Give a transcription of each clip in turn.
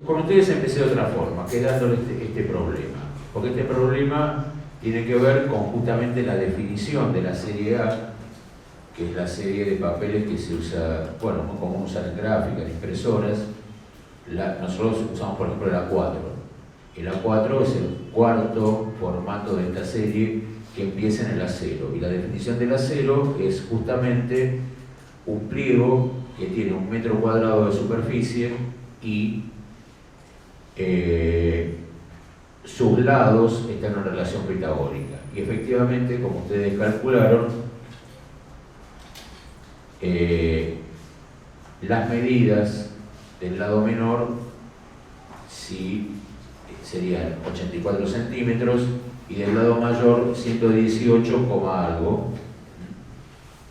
Con ustedes empecé de otra forma, que dándole este problema, porque este problema tiene que ver con justamente la definición de la serie A, que es la serie de papeles que se usa, bueno, muy común usar en gráficas, en impresoras. Nosotros usamos, por ejemplo, el A4. El A4 es el cuarto formato de esta serie que empieza en el A0. Y la definición del A0 es justamente un pliego que tiene 1 metro cuadrado de superficie y sus lados están en relación pitagórica. Y efectivamente, como ustedes calcularon, las medidas del lado menor serían 84 centímetros y del lado mayor 118, algo,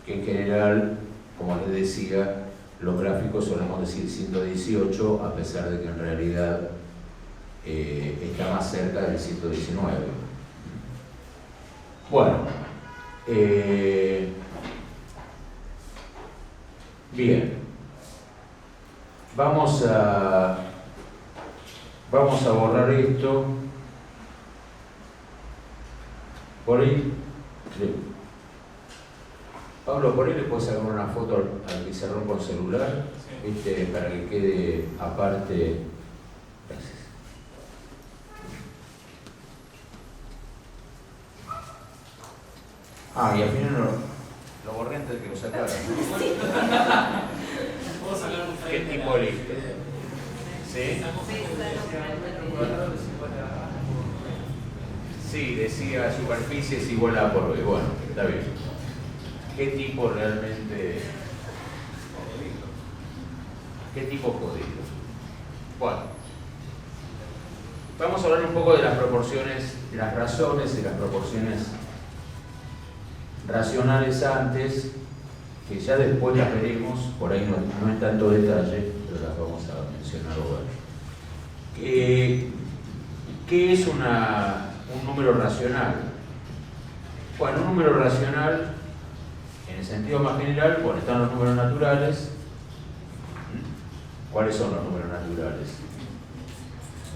que en general, como les decía, los gráficos solemos decir 118, a pesar de que en realidad está más cerca del 119. Bueno, bien, vamos a borrar esto. Por ahí, Pablo, por ahí le puedes sacar una foto al pizarrón con celular, ¿viste? Para que quede aparte. Gracias. Y al final lo borré antes de que lo sacara. ¿Qué tipo de lista? ¿Sí? Sí, decía superficie es igual a por B. Bueno, está bien. ¿Qué tipo realmente? ¿Qué tipo jodido? Bueno, vamos a hablar un poco de las proporciones, de las razones y las proporciones racionales antes, que ya después las veremos, por ahí no en tanto detalle, pero las vamos a mencionar ahora. ¿Qué es un número racional? Bueno, un número racional, en el sentido más general, bueno, están los números naturales. ¿Cuáles son los números naturales?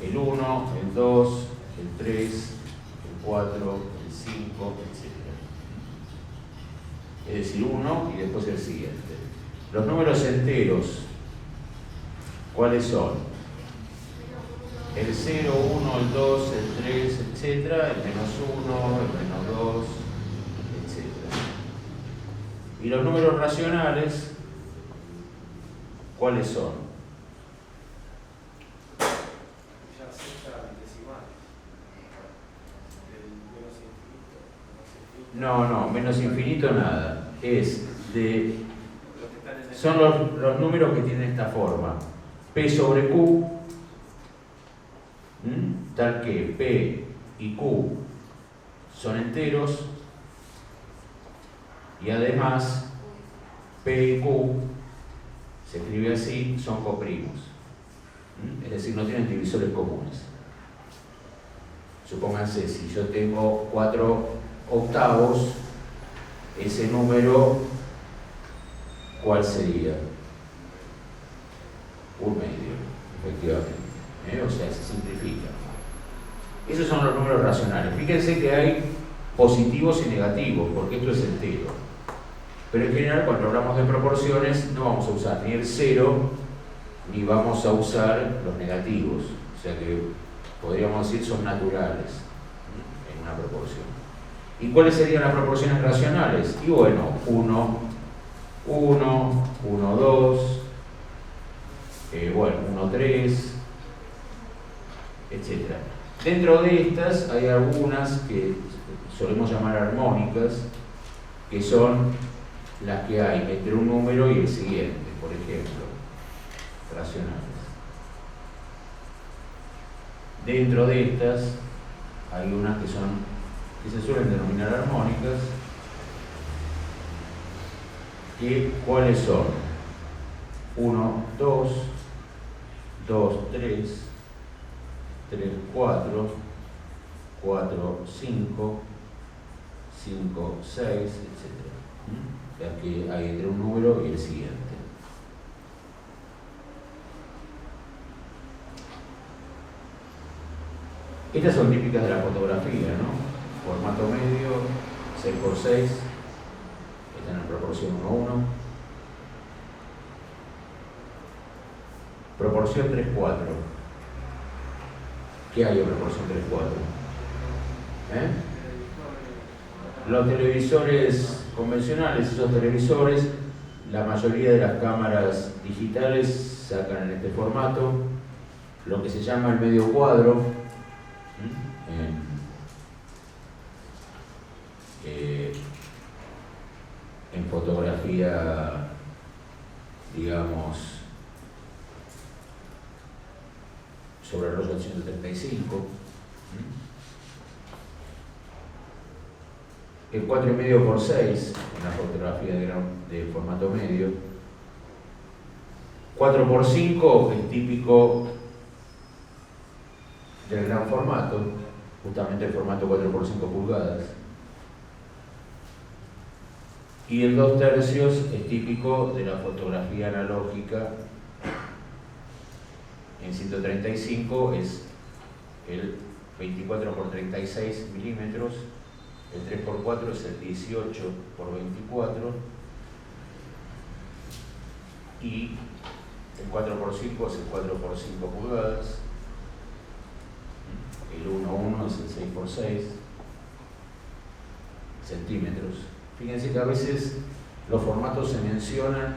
El 1, el 2, el 3, el 4, el 5, etc. Es decir, 1 y después el siguiente. Los números enteros, ¿cuáles son? El 0, 1, el 2, el 3, etc. El -1, el -2, etc. Y los números racionales, ¿cuáles son? No, menos infinito nada. Son los números que tienen esta forma. P sobre Q, tal que P y Q son enteros y además P y Q, se escribe así, son coprimos. Es decir, no tienen divisores comunes. Supónganse, si yo tengo 4 octavos, ese número, ¿cuál sería? 1 medio, efectivamente. O sea, se simplifica. Esos son los números racionales. Fíjense que hay positivos y negativos, porque esto es entero. Pero en general, cuando hablamos de proporciones, no vamos a usar ni el 0, ni vamos a usar los negativos. O sea que podríamos decir son naturales en una proporción. ¿Y cuáles serían las proporciones racionales? Y bueno, 1, 1, 1, 2, 1, 3, etc. Dentro de estas hay algunas que solemos llamar armónicas, que son las que hay entre un número y el siguiente, por ejemplo, racionales. Dentro de estas hay unas que se suelen denominar armónicas, ¿cuáles son? 1, 2, 2, 3, 3, 4, 4, 5, 5, 6, etc. Las que hay entre un número y el siguiente. Estas son típicas de la fotografía, ¿no? Formato medio, 6x6, están en proporción 1:1. Proporción 3:4. ¿Qué hay en proporción 3:4? Los televisores convencionales, esos televisores, la mayoría de las cámaras digitales sacan en este formato, lo que se llama el medio cuadro. En fotografía, digamos, sobre el rollo 135. El 4,5x6 en la fotografía de formato medio. 4x5 es típico del gran formato, justamente el formato 4x5 pulgadas. Y el 2/3 es típico de la fotografía analógica. En 135 es el 24x36 milímetros, el 3x4 es el 18x24 y el 4x5 es el 4x5 pulgadas, el 1:1 es el 6x6 centímetros. Fíjense que a veces los formatos se mencionan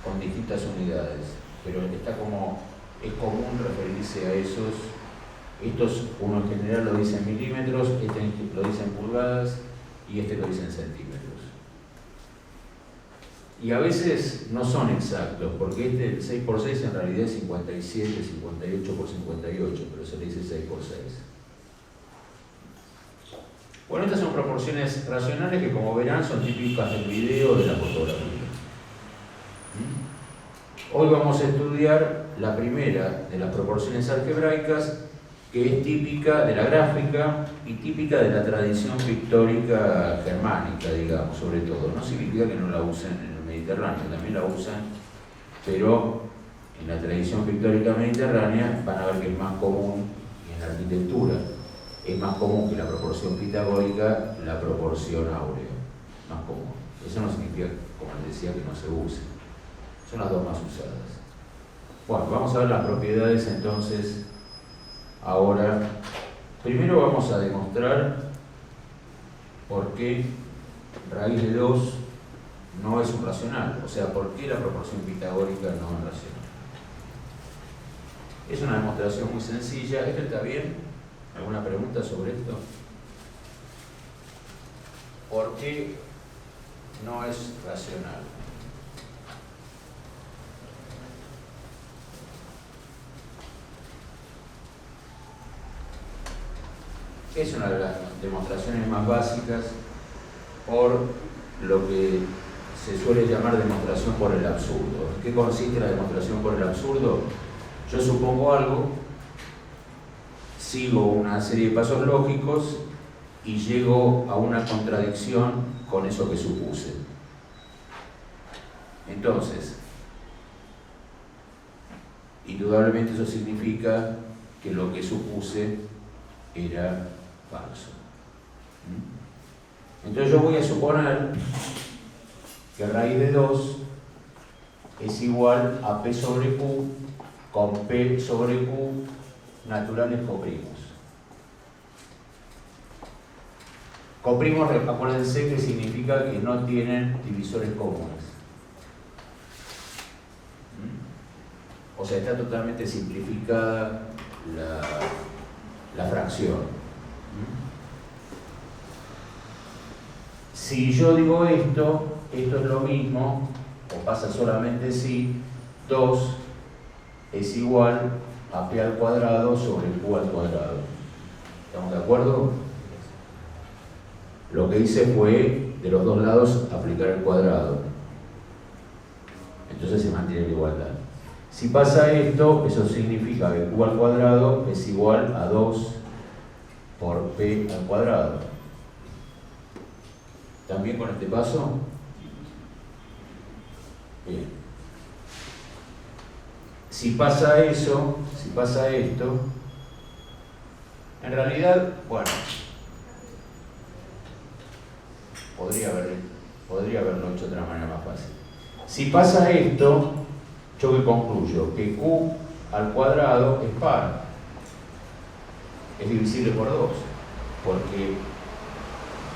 con distintas unidades, pero es común referirse a esos. Estos, uno en general lo dice en milímetros, este lo dice en pulgadas y este lo dice en centímetros. Y a veces no son exactos, porque el 6x6 en realidad es 57, 58x58, pero se le dice 6x6. Bueno, estas son proporciones racionales que, como verán, son típicas del video de la fotografía. Hoy vamos a estudiar la primera de las proporciones algebraicas, que es típica de la gráfica y típica de la tradición pictórica germánica, digamos, sobre todo. No significa que no la usen en el Mediterráneo, también la usan, pero en la tradición pictórica mediterránea van a ver que es más común, y en la arquitectura es más común que la proporción pitagórica, la proporción áurea, más común. Eso no significa, como les decía, que no se use. Son las dos más usadas. Bueno, vamos a ver las propiedades entonces. Ahora, primero vamos a demostrar por qué raíz de 2 no es un racional, o sea, por qué la proporción pitagórica no es racional. Es una demostración muy sencilla. ¿Esto está bien? ¿Alguna pregunta sobre esto? ¿Por qué no es racional? Es una de las demostraciones más básicas por lo que se suele llamar demostración por el absurdo. ¿En qué consiste la demostración por el absurdo? Yo supongo algo, sigo una serie de pasos lógicos y llego a una contradicción con eso que supuse. Entonces, indudablemente eso significa que lo que supuse era falso. Entonces yo voy a suponer que raíz de 2 es igual a P sobre Q con P sobre Q naturales coprimos. Coprimos, acuérdense que significa que no tienen divisores comunes. O sea, está totalmente simplificada la fracción. Si yo digo esto es lo mismo, o pasa solamente si 2 es igual a P al cuadrado sobre Q al cuadrado. ¿Estamos de acuerdo? Lo que hice fue, de los dos lados, aplicar el cuadrado. Entonces se mantiene la igualdad. Si pasa esto, eso significa que Q al cuadrado es igual a 2 por P al cuadrado. ¿También con este paso? Bien. Si pasa eso, si pasa esto, En realidad, bueno, podría haberlo hecho de otra manera más fácil. Si pasa esto, yo que concluyo que q al cuadrado es par, es divisible por 2, porque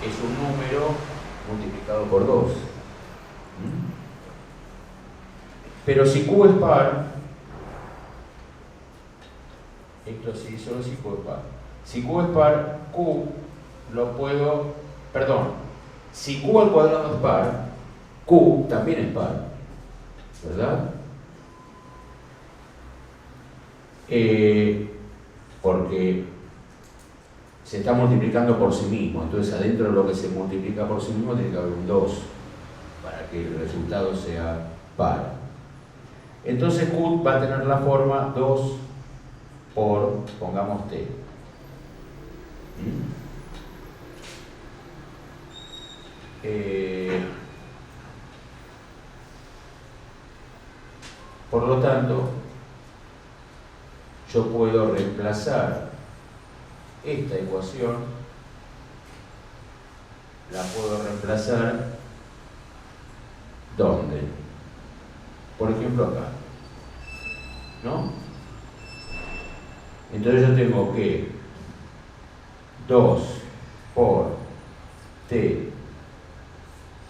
es un número multiplicado por 2. Pero si q es par, esto sí, solo si q es par. Si q es par, q lo puedo, perdón, si q al cuadrado es par, q también es par, ¿verdad? Porque se está multiplicando por sí mismo, entonces adentro de lo que se multiplica por sí mismo tiene que haber un 2 para que el resultado sea par. Entonces q va a tener la forma 2 por, pongamos t. Por lo tanto, yo puedo reemplazar esta ecuación, la puedo reemplazar ¿dónde? Por ejemplo acá, ¿no? Entonces yo tengo que 2 por t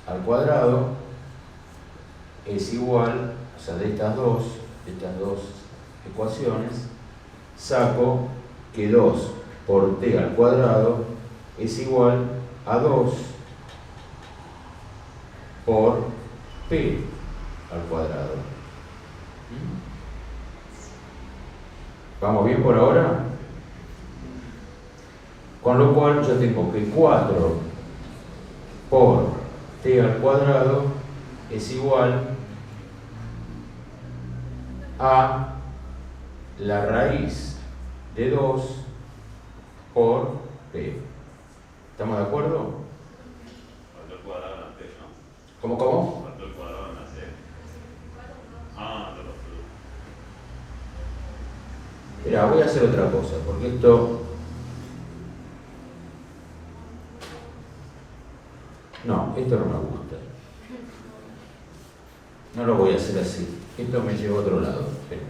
al cuadrado es igual, o sea, de estas dos ecuaciones, saco que 2 por t al cuadrado es igual a 2 por p al cuadrado. ¿Vamos bien por ahora? Con lo cual yo tengo que 4 por t al cuadrado es igual a la raíz de 2 por p. ¿Estamos de acuerdo? Faltó el cuadrado en la T, ¿no? ¿Cómo? Faltó el cuadrado en la C. Ah, no lo sé. Mira, voy a hacer otra cosa, porque esto... No, esto no me gusta. No lo voy a hacer así. Esto me lleva a otro lado. Pero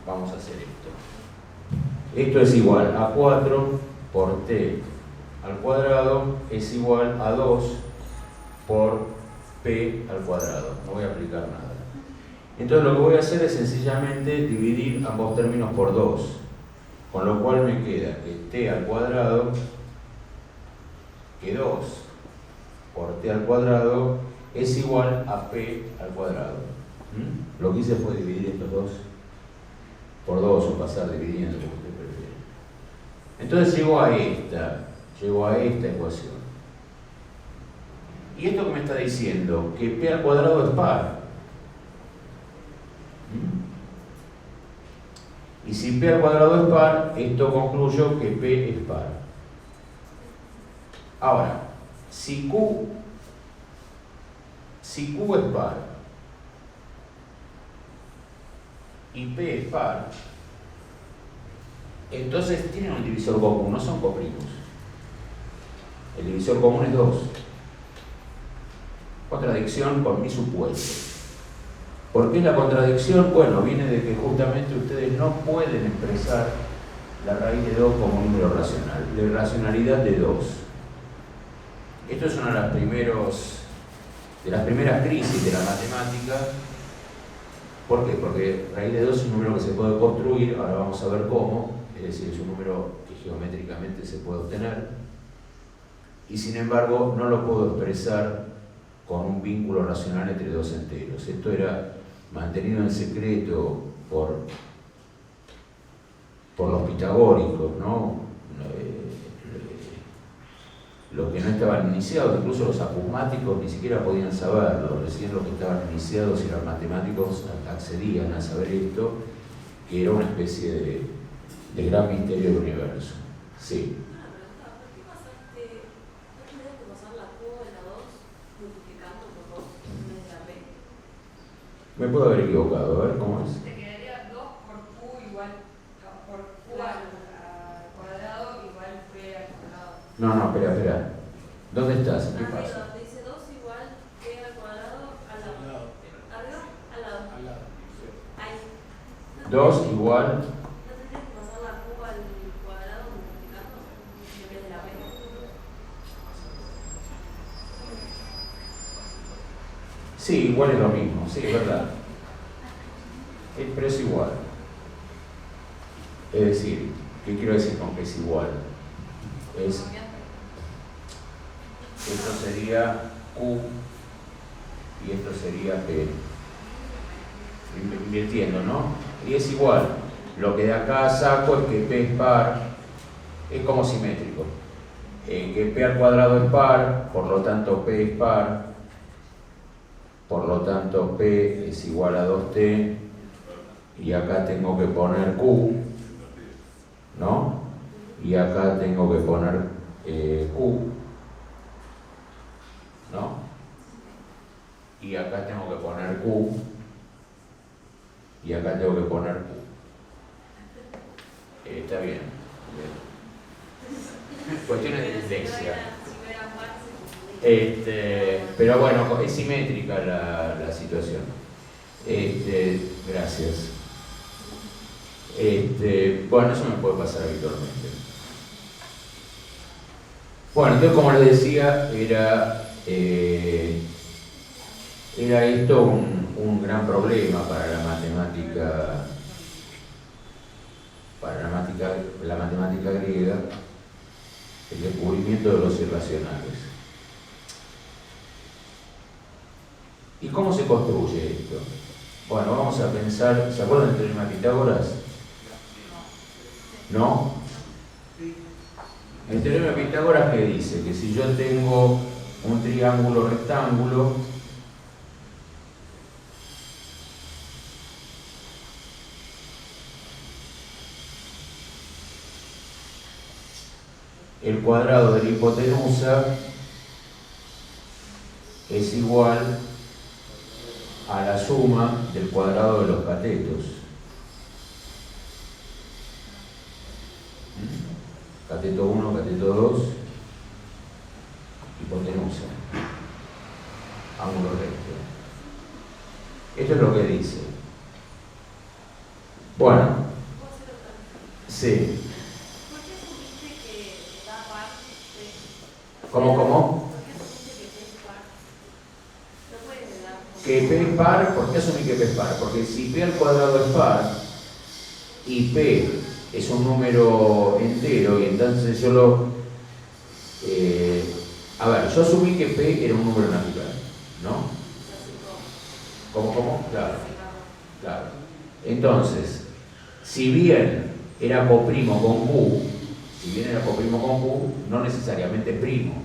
vamos a hacer esto. Esto es igual a 4 por t al cuadrado es igual a 2 por p al cuadrado. No voy a aplicar nada. Entonces lo que voy a hacer es sencillamente dividir ambos términos por 2. Con lo cual me queda que t al cuadrado, que 2 por t al cuadrado es igual a p al cuadrado. Lo que hice fue dividir estos dos por 2 o pasar dividiendo, como usted prefiere. Entonces llego a esta ecuación. ¿Y esto que me está diciendo? Que p al cuadrado es par. Y si p al cuadrado es par, esto concluyo que p es par. Ahora, si q es par y p es par, entonces tienen un divisor común, no son coprimos. El divisor común es 2. Contradicción con mi supuesto. ¿Por qué la contradicción? Bueno, viene de que justamente ustedes no pueden expresar la raíz de 2 como un número racional, de racionalidad de 2. Esto es una de las primeras crisis de la matemática. ¿Por qué? Porque raíz de 2 es un número que se puede construir, ahora vamos a ver cómo, es decir, es un número que geométricamente se puede obtener, y sin embargo no lo puedo expresar con un vínculo racional entre dos enteros. Esto era mantenido en secreto por los pitagóricos, ¿no? Los que no estaban iniciados, incluso los acusmáticos ni siquiera podían saberlo, recién los que estaban iniciados y eran matemáticos accedían a saber esto, que era una especie de gran misterio del universo. Sí. Me puedo haber equivocado, a ver cómo es. Te quedaría 2 por q igual, por q al cuadrado No, espera. ¿Dónde estás? ¿Qué Arriba, pasa? dice 2 igual P al cuadrado al lado. Arriba, al lado. Ahí. 2 igual. ¿No tendrías que pasar la Q al cuadrado multiplicando en vez de la P? Sí, igual es lo mismo, sí, es verdad. Pero es igual. Es decir, ¿qué quiero decir con que es igual? Esto sería Q y esto sería P. Invirtiendo, ¿no? Y es igual. Lo que de acá saco es que P es par, es como simétrico. Que P al cuadrado es par, por lo tanto P es par, por lo tanto P es igual a 2T, y acá tengo que poner Q, ¿no? Y acá tengo que poner Q, ¿no? Y acá tengo que poner Q, y acá tengo que poner Q. Está bien. Cuestiones de dislexia. Pero bueno, es simétrica la situación. Gracias. Bueno, eso me puede pasar habitualmente. Bueno, entonces como les decía, era esto un gran problema para la matemática griega, el descubrimiento de los irracionales. ¿Y cómo se construye esto? Bueno, vamos a pensar, ¿se acuerdan del teorema de Pitágoras? ¿No? El teorema de Pitágoras que dice que si yo tengo un triángulo rectángulo, el cuadrado de la hipotenusa es igual a la suma del cuadrado de los catetos. Cateto 1, cateto 2, hipotenusa, ángulo recto. Esto es lo que dice. Bueno, sí. ¿Por qué asumiste que da par? ¿Cómo? ¿Por qué asumiste que P es par? No puedes dar. Que P es par, ¿por qué asumí que P es par? Porque si P al cuadrado es par y P es un número entero y entonces yo yo asumí que P era un número natural, ¿no? ¿Cómo? Claro. Entonces, si bien era coprimo con Q, no necesariamente es primo.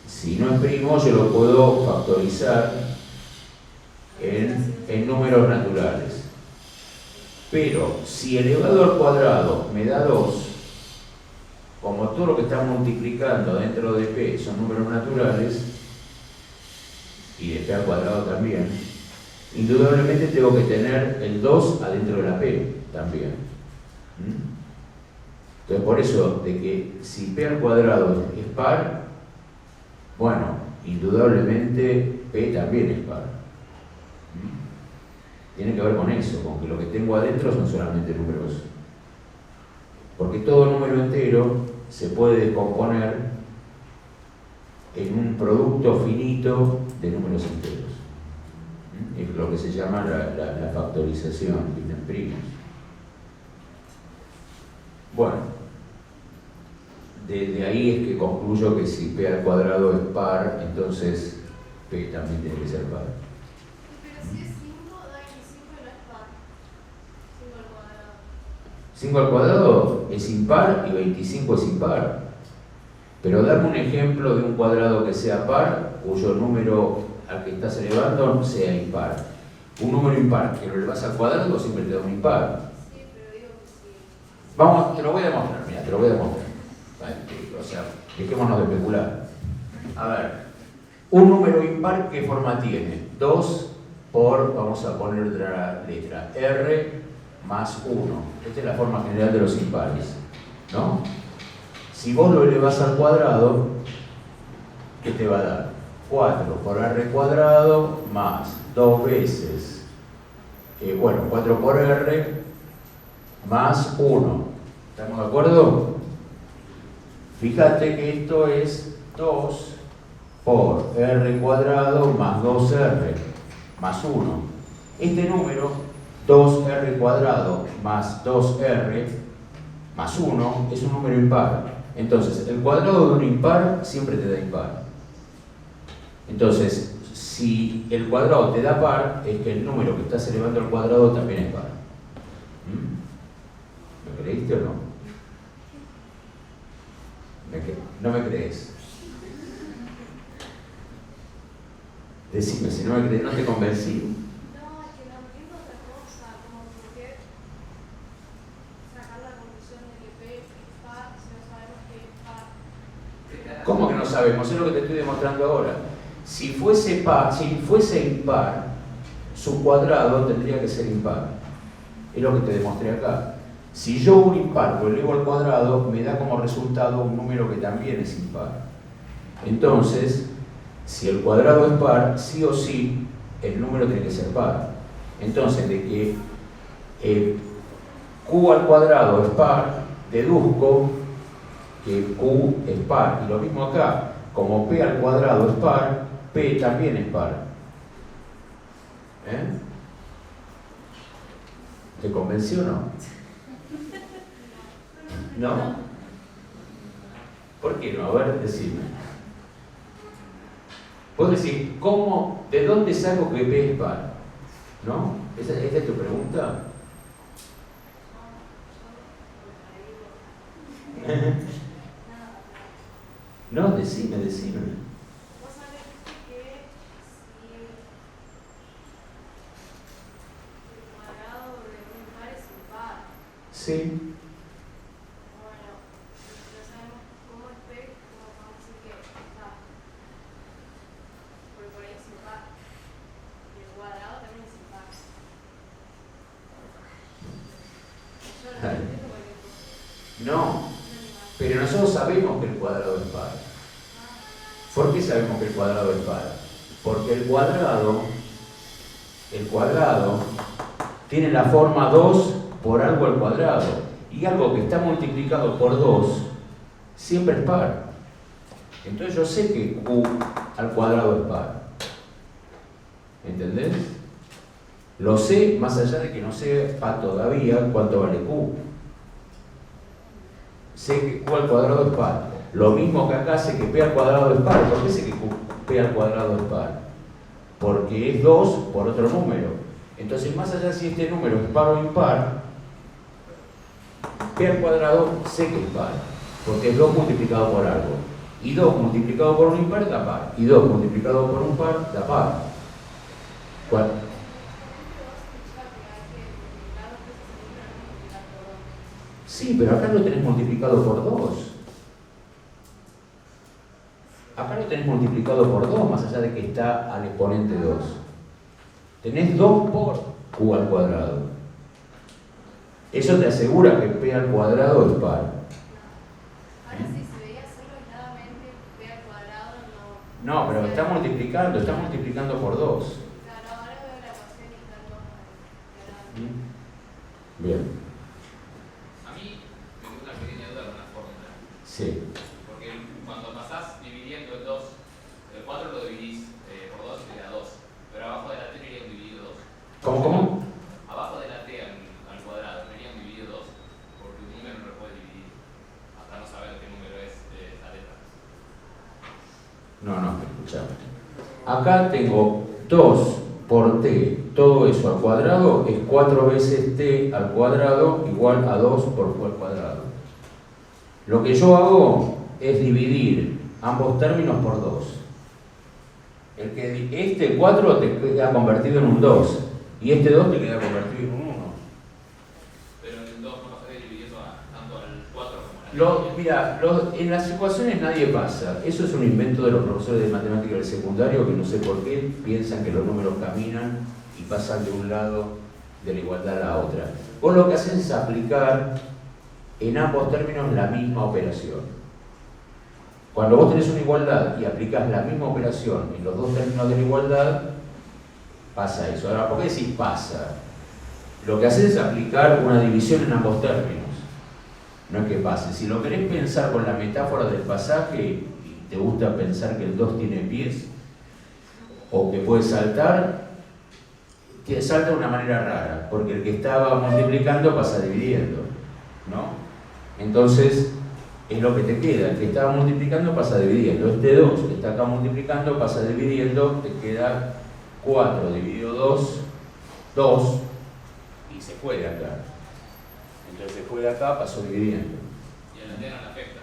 Si no es primo, yo lo puedo factorizar en números naturales. Pero si elevado al cuadrado me da 2, como todo lo que está multiplicando dentro de P son números naturales, y de P al cuadrado también, indudablemente tengo que tener el 2 adentro de la P también. Entonces por eso, de que si P al cuadrado es par, bueno, indudablemente P también es par. Tiene que ver con eso, con que lo que tengo adentro son solamente números. Porque todo número entero se puede descomponer en un producto finito de números enteros. Es lo que se llama la factorización, primos. Bueno, de ahí es que concluyo que si P al cuadrado es par, entonces P también tiene que ser par. Pero si es 5, da que 5 no es par. 5 al cuadrado. 5 al cuadrado es impar y 25 es impar. Pero dame un ejemplo de un cuadrado que sea par, cuyo número al que estás elevando sea impar. Un número impar que lo elevas al cuadrado siempre te da un impar. Sí, pero digo que sí. Vamos, te lo voy a demostrar, mira, te lo voy a demostrar. O sea, dejémonos de especular. A ver, un número impar, ¿qué forma tiene? 2 por, vamos a poner otra letra, R más 1. Esta es la forma general de los impares, ¿no? Si vos lo elevás al cuadrado, ¿qué te va a dar? 4 por r cuadrado más 2 veces, 4 por r más 1. ¿Estamos de acuerdo? Fíjate que esto es 2 por r cuadrado más 2r más 1. Este número, 2r cuadrado más 2r más 1, es un número impar. Entonces, el cuadrado de un impar siempre te da impar. Entonces, si el cuadrado te da par, es que el número que estás elevando al cuadrado también es par. ¿Me creíste o no? ¿No me crees? Decime, si no me crees, no te convencí. No, es que no entiendo otra cosa, como por qué sacar la conclusión de que P es par si no sabemos que es par. ¿Cómo que no sabemos? Es lo que te estoy demostrando ahora. Si fuese impar, su cuadrado tendría que ser impar. Es lo que te demostré acá. Si yo un impar lo elevo al cuadrado, me da como resultado un número que también es impar. Entonces, si el cuadrado es par, sí o sí, el número tiene que ser par. Entonces, de que q al cuadrado es par, deduzco que q es par. Y lo mismo acá, como p al cuadrado es par, p también es par. ¿Te convenció o no? ¿No? ¿Por qué no? A ver, decime. Vos decís, ¿cómo, de dónde saco que p es par? ¿No? ¿Esa es tu pregunta? No, decime. Vos sabés que si el cuadrado de un par es impar, Sí. bueno, no sabemos cómo es P, cómo vamos a decir que está. Porque por ahí es impar. Y el cuadrado también es impar. Yo no entiendo cualquier cosa. No, pero nosotros sabemos que el cuadrado es par. ¿Por qué sabemos que el cuadrado es par? Porque el cuadrado tiene la forma 2 por algo al cuadrado. Y algo que está multiplicado por 2 siempre es par. Entonces yo sé que q al cuadrado es par. ¿Entendés? Lo sé más allá de que no sepa todavía cuánto vale q. Sé que q al cuadrado es par. Lo mismo que acá sé que p al cuadrado es par. ¿Por qué sé que p al cuadrado es par? Porque es 2 por otro número. Entonces, más allá de si este número es par o impar, p al cuadrado sé que es par. Porque es 2 multiplicado por algo. Y 2 multiplicado por un impar da par. Y 2 multiplicado por un par da par. ¿Cuál? Sí, pero acá lo tenés multiplicado por 2. Acá lo tenés multiplicado por 2, más allá de que está al exponente 2. Tenés 2 por q al cuadrado. Eso te asegura que p al cuadrado es par. Ahora si se veía solo aisladamente P al cuadrado no... No, pero está multiplicando por 2. Claro, ahora veo la ecuación y está todo. Bien. A mí me quedó una pequeña duda con la fórmula. Sí. Porque cuando pasás dividiendo el 2, el 4 lo dividís por 2 y te da 2. Pero abajo de la t venía un dividido 2. ¿Cómo? Abajo de la t al cuadrado venía un dividido 2. Porque un número no lo puede dividir hasta no saber qué número es esa letra. No, escuchame. Acá tengo 2 por t, todo eso al cuadrado es 4 veces t al cuadrado igual a 2 por q al cuadrado. Lo que yo hago es dividir ambos términos por 2. Este 4 te queda convertido en un 2 y este 2 te queda convertido en un 1. Pero en el 2 no pasaría dividiendo tanto al 4 como al 3. Mira, en las ecuaciones nadie pasa. Eso es un invento de los profesores de matemáticas del secundario que no sé por qué piensan que los números caminan y pasan de un lado de la igualdad a la otra. Vos lo que haces es aplicar en ambos términos la misma operación. Cuando vos tenés una igualdad y aplicás la misma operación en los dos términos de la igualdad, pasa eso. Ahora, ¿por qué decís pasa? Lo que haces es aplicar una división en ambos términos. No es que pase. Si lo querés pensar con la metáfora del pasaje, y te gusta pensar que el 2 tiene pies, o que puede saltar, que salta de una manera rara, porque el que estaba multiplicando pasa dividiendo, ¿no? Entonces, es lo que te queda. El que estaba multiplicando pasa dividiendo. Este 2 que está acá multiplicando pasa dividiendo, te queda 4 dividido 2, 2, y se fue de acá. Entonces se fue de acá, pasó dividiendo. ¿Y a la T no le afecta?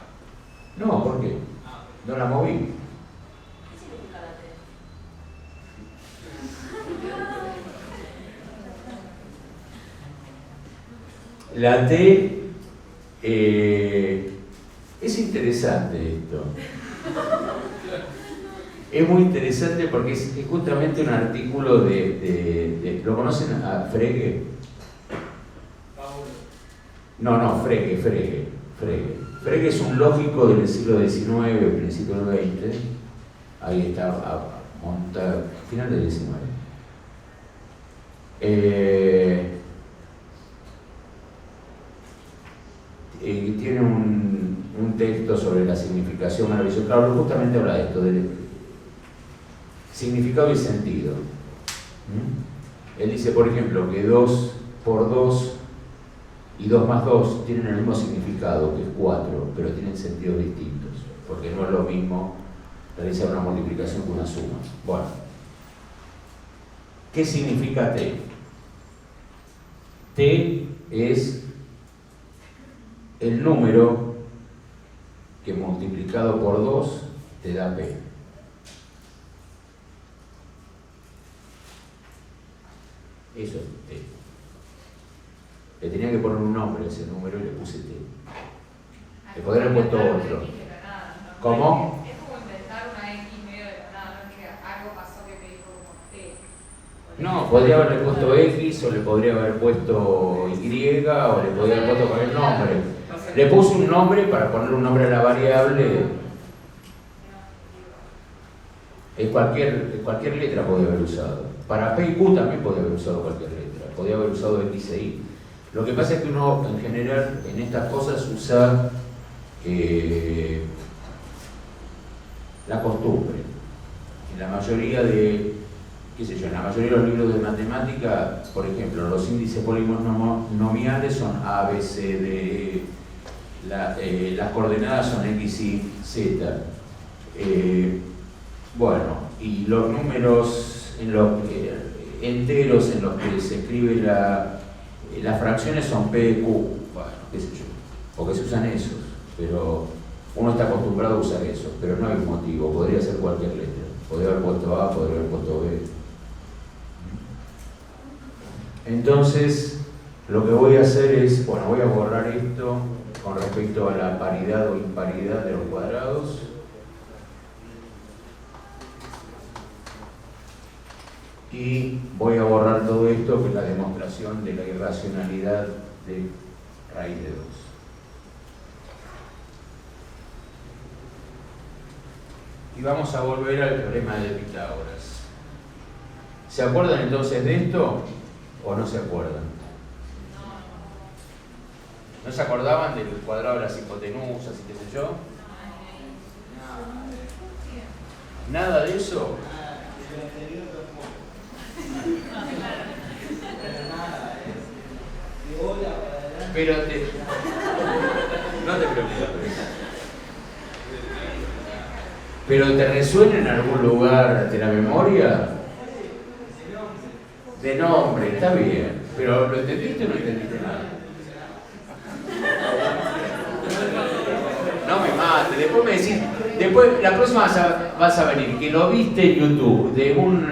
No, ¿por qué? Ah, No la moví. ¿Qué significa la T? La T, es interesante esto. Es muy interesante porque es justamente un artículo de ¿lo conocen a Frege? No, Frege. Frege es un lógico del siglo XIX, principio del XX. Ahí está, a final del XIX. Tiene un texto sobre la significación maravillosa. Claro, justamente habla de esto, del significado y sentido. Él dice, por ejemplo, que 2 por 2 y 2 más 2 tienen el mismo significado, que es 4, pero tienen sentidos distintos, porque no es lo mismo realizar una multiplicación que una suma. Bueno, ¿qué significa T? T es el número que multiplicado por 2 te da P. Eso es T. Le tenía que poner un nombre a ese número y le puse T. Le podría haber puesto otro. ¿Cómo? Es como inventar una X medio de la nada, no es que algo pasó que te dijo como T. No, podría haberle puesto X o le podría haber puesto Y o le podría haber puesto cualquier nombre. Le puse un nombre para poner un nombre a la variable. Cualquier letra podía haber usado. Para P y Q también podía haber usado cualquier letra. Podía haber usado X e Y. Lo que pasa es que uno en general en estas cosas usa la costumbre. En la mayoría de, en la mayoría de los libros de matemática, por ejemplo, los índices polinomiales son A, B, C, D, las coordenadas son X, Y, Z. Bueno, y los números enteros en los que se escribe las fracciones son P, Q, bueno, qué sé yo, porque se usan esos, pero uno está acostumbrado a usar esos, pero no hay un motivo, podría ser cualquier letra, podría haber puesto A, podría haber puesto B. Entonces, lo que voy a hacer es, bueno, voy a borrar esto con respecto a la paridad o imparidad de los cuadrados. Y voy a borrar todo esto, que es la demostración de la irracionalidad de raíz de 2. Y vamos a volver al teorema de Pitágoras. ¿Se acuerdan entonces de esto o no se acuerdan? ¿No se acordaban del cuadrado de las hipotenusas y qué sé yo? ¿Nada de eso? Pero no te preocupes. ¿Pero te resuena en algún lugar de la memoria? De nombre, está bien. ¿Pero lo entendiste o no entendiste nada? No me mates, después me decís, después la próxima vas a venir, que lo viste en YouTube, de un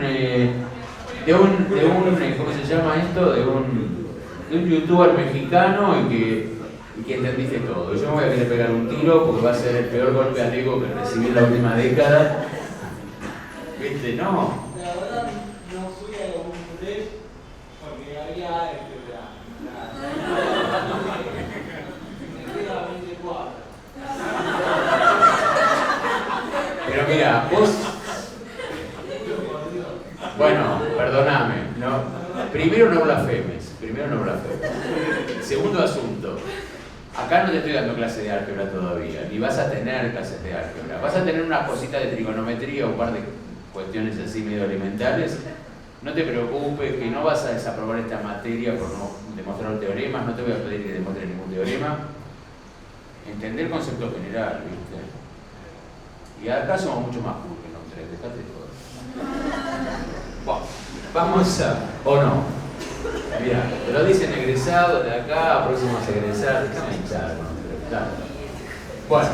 ¿cómo se llama esto? De un youtuber mexicano y que entendiste todo. Yo me voy a querer pegar un tiro porque va a ser el peor golpe al ego que recibí en la última década. ¿Viste? No. La verdad no fui a los culés porque había me queda 24. Primero no blasfemes. Segundo asunto. Acá no te estoy dando clase de álgebra todavía, ni vas a tener clases de álgebra. Vas a tener unas cositas de trigonometría, un par de cuestiones así medio elementales. No te preocupes, que no vas a desaprobar esta materia por no demostrar teoremas, no te voy a pedir que demuestres ningún teorema. Entender el concepto general, ¿viste? Y acá somos mucho más cool que nosotros, dejate de joder. Bueno, vamos a... ¿O no? Mira, te lo dicen egresados de acá, próximos a egresar, déjame hinchar con nosotros. Dale. Bueno.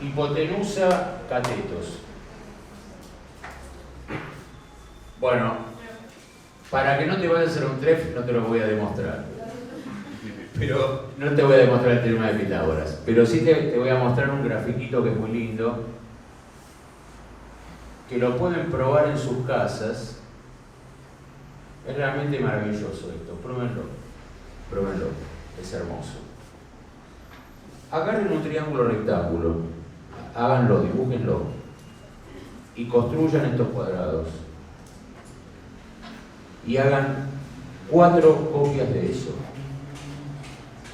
Hipotenusa, catetos. Bueno, para que no te vayas a hacer un tref, no te lo voy a demostrar. Pero no te voy a demostrar el teorema de Pitágoras. Pero sí te voy a mostrar un grafiquito que es muy lindo, que lo pueden probar en sus casas. Es realmente maravilloso esto. Pruébenlo. Es hermoso. Agarren un triángulo rectángulo, háganlo, dibújenlo y construyan estos cuadrados. Y hagan 4 copias de eso.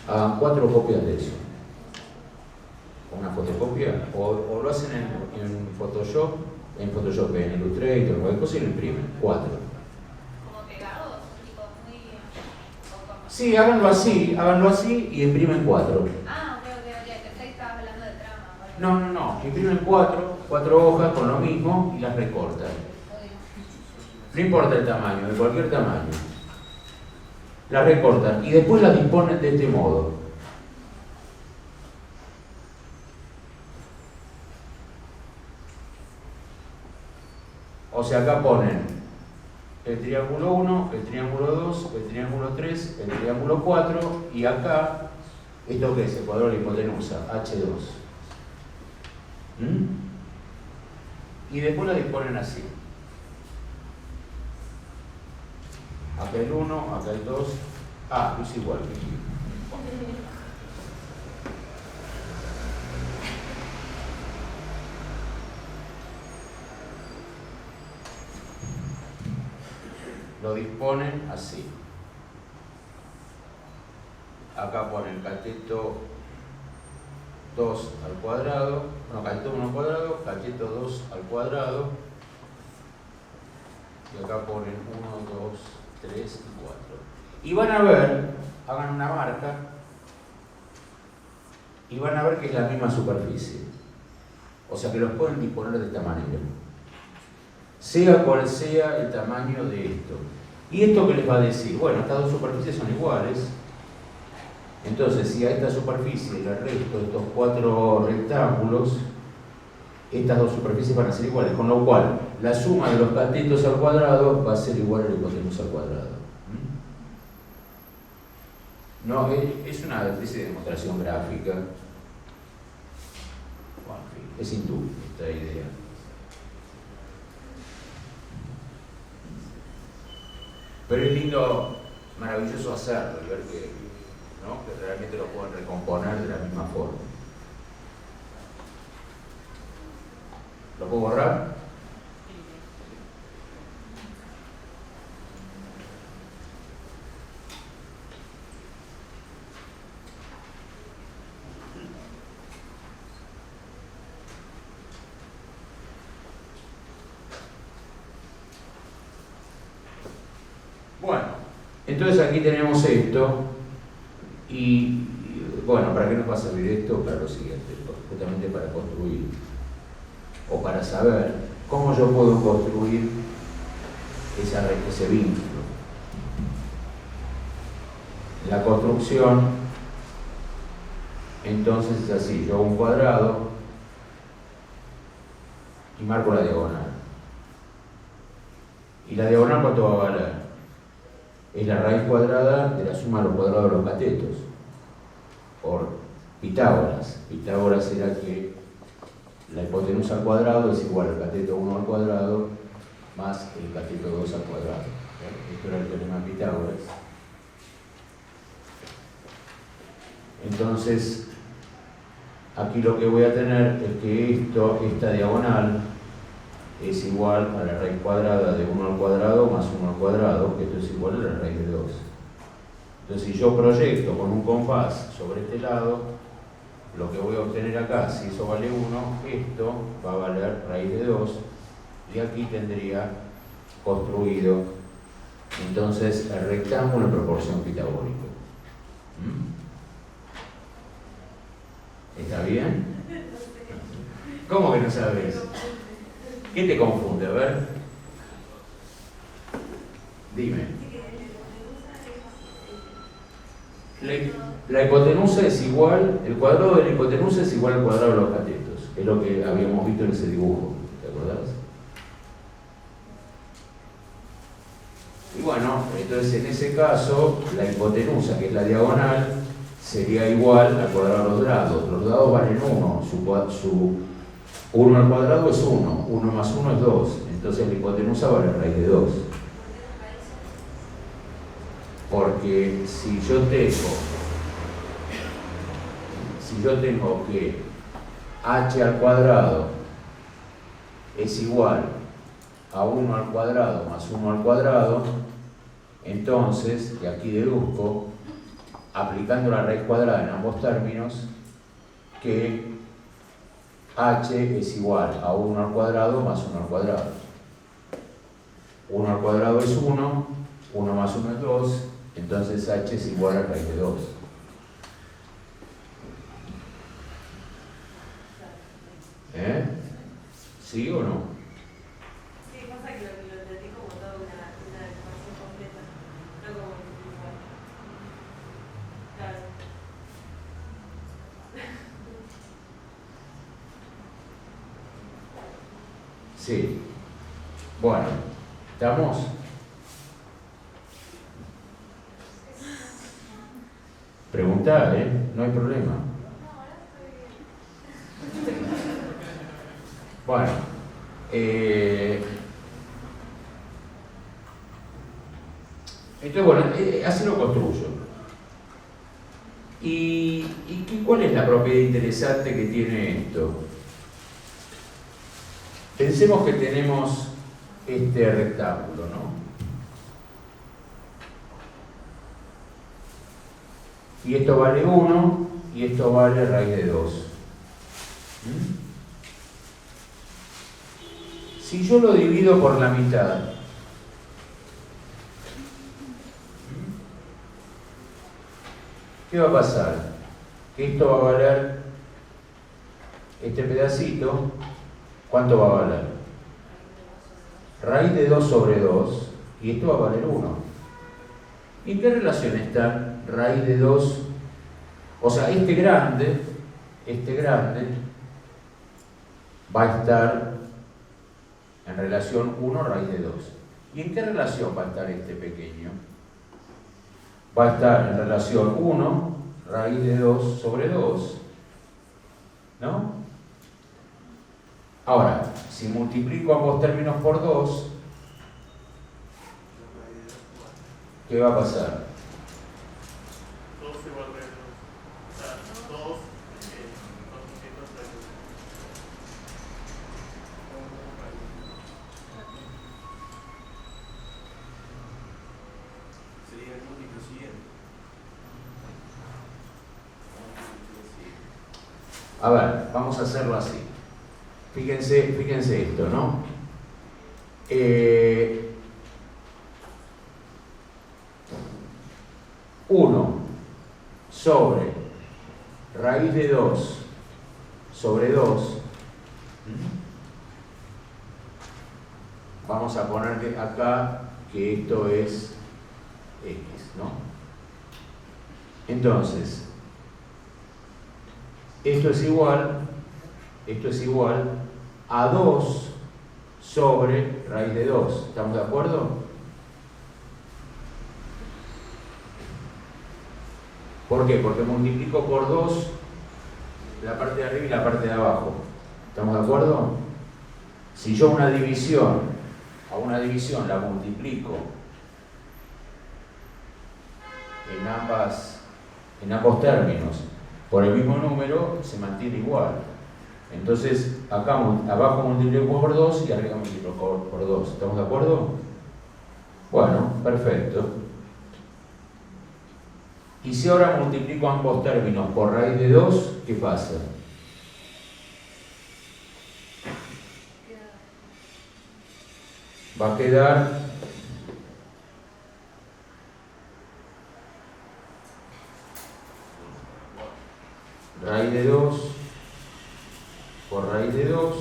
Hagan 4 copias de eso. Una fotocopia, o lo hacen en Photoshop, en Illustrator, cualquier cosa y lo imprimen. 4. ¿Como pegados? Tipo muy... Sí, háganlo así y imprimen 4. Ah, ok. Pensé que estabas hablando de trama. No. Imprimen 4 hojas con lo mismo y las recortan. No importa el tamaño, de cualquier tamaño. Las recortan y después las disponen de este modo. O sea, acá ponen el triángulo 1, el triángulo 2, el triángulo 3, el triángulo 4 y acá, ¿esto qué es? El cuadrado de la hipotenusa, H2. Y después la disponen así. Acá el 1, acá el 2. Ah, es igual que aquí. Lo disponen así. Acá ponen cateto 2 al cuadrado, cateto 1 al cuadrado, cateto 2 al cuadrado. Y acá ponen 1, 2, 3 y 4. Y van a ver, hagan una marca, y van a ver que es la misma superficie. O sea que los pueden disponer de esta manera. Sea cual sea el tamaño de esto. ¿Y esto qué les va a decir? Bueno, estas dos superficies son iguales. Entonces, si a esta superficie le resto estos 4 rectángulos, estas dos superficies van a ser iguales, con lo cual la suma de los catetos al cuadrado va a ser igual a la hipotenusa al cuadrado. No, es una especie de demostración gráfica. Bueno, en fin, es hindú esta idea. Pero es lindo, maravilloso hacerlo y ver que realmente lo pueden recomponer de la misma forma. ¿Lo puedo borrar? Bueno, entonces aquí tenemos esto y bueno, ¿para qué nos va a servir esto? Para lo siguiente, justamente para construir o para saber cómo yo puedo construir ese vínculo. La construcción entonces es así, yo hago un cuadrado y marco la diagonal. ¿Y la diagonal cuánto va a valer? Es la raíz cuadrada de la suma de los cuadrados de los catetos, por Pitágoras. Pitágoras era que la hipotenusa al cuadrado es igual al cateto 1 al cuadrado más el cateto 2 al cuadrado. Esto era el teorema de Pitágoras. Entonces, aquí lo que voy a tener es que esta diagonal es igual a la raíz cuadrada de 1 al cuadrado más 1 al cuadrado, que esto es igual a la raíz de 2. Entonces, si yo proyecto con un compás sobre este lado, lo que voy a obtener acá, si eso vale 1, esto va a valer raíz de 2, y aquí tendría construido entonces el rectángulo en proporción pitagórica. ¿Está bien? ¿Cómo que no sabes? ¿Qué te confunde? A ver. Dime. La hipotenusa es igual, el cuadrado de la hipotenusa es igual al cuadrado de los catetos. Es lo que habíamos visto en ese dibujo. ¿Te acordás? Y bueno, entonces en ese caso, la hipotenusa, que es la diagonal, sería igual al cuadrado de los lados. Los lados valen 1. Su 1 al cuadrado es 1. 1 más 1 es 2. Entonces la hipotenusa vale raíz de 2. Porque si yo tengo que h al cuadrado es igual a 1 al cuadrado más 1 al cuadrado, entonces, de aquí deduzco, aplicando la raíz cuadrada en ambos términos, que h es igual a 1 al cuadrado más 1 al cuadrado. 1 al cuadrado es 1, 1 más 1 es 2, entonces h es igual a raíz de 2. ¿Sí o no? Sí, pasa que lo entendí como toda una ecuación completa, no como individual. Claro. Sí. Bueno, ¿estamos? Preguntá, no hay problema. No, ahora estoy bien. Bueno, entonces, bueno, así lo construyo. ¿Y cuál es la propiedad interesante que tiene esto? Pensemos que tenemos este rectángulo, ¿no? Y esto vale 1 y esto vale raíz de 2. Si yo lo divido por la mitad, ¿qué va a pasar? Que esto va a valer, este pedacito, ¿cuánto va a valer? Raíz de 2 sobre 2, y esto va a valer 1. ¿Y en qué relación está raíz de 2? O sea, este grande va a estar en relación 1 raíz de 2. ¿Y en qué relación va a estar este pequeño? Va a estar en relación 1 raíz de 2 sobre 2. ¿No? Ahora, si multiplico ambos términos por 2, ¿qué va a pasar? 2 igual a 2. O sea, 2 sería el múltiplo siguiente. A ver, vamos a hacerlo así. Fíjense esto, ¿no? 1 sobre raíz de 2 sobre 2. Vamos a poner acá que esto es x, ¿no? Entonces, esto es igual a 2 sobre raíz de 2. ¿Estamos de acuerdo? ¿Por qué? Porque multiplico por 2 la parte de arriba y la parte de abajo. ¿Estamos de acuerdo? Si yo a una división la multiplico en ambos términos por el mismo número, se mantiene igual. Entonces, acá abajo multiplico por 2 y arriba multiplico por 2. ¿Estamos de acuerdo? Bueno, perfecto. Y si ahora multiplico ambos términos por raíz de 2, ¿qué pasa? Va a quedar raíz de 2 por raíz de 2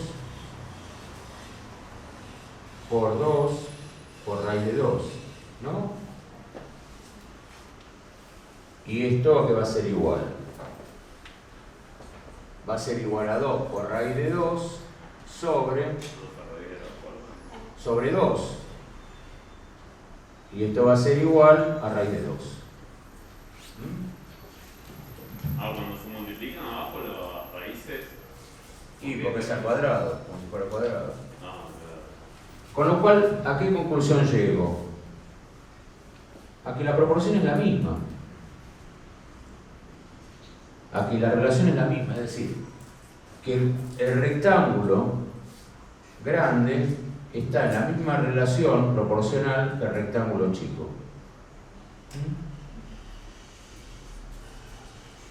por 2 por raíz de 2, ¿no? Y esto ¿a qué va a ser igual? Va a ser igual a 2 por raíz de 2 sobre 2. Y esto va a ser igual a raíz de 2. Cuando se multiplican abajo las raíces. Y porque es al cuadrado, como si fuera cuadrado. Claro. Con lo cual, ¿a qué conclusión llego? A que la proporción es la misma. A que la relación es la misma, es decir, que el rectángulo grande está en la misma relación proporcional que el rectángulo chico.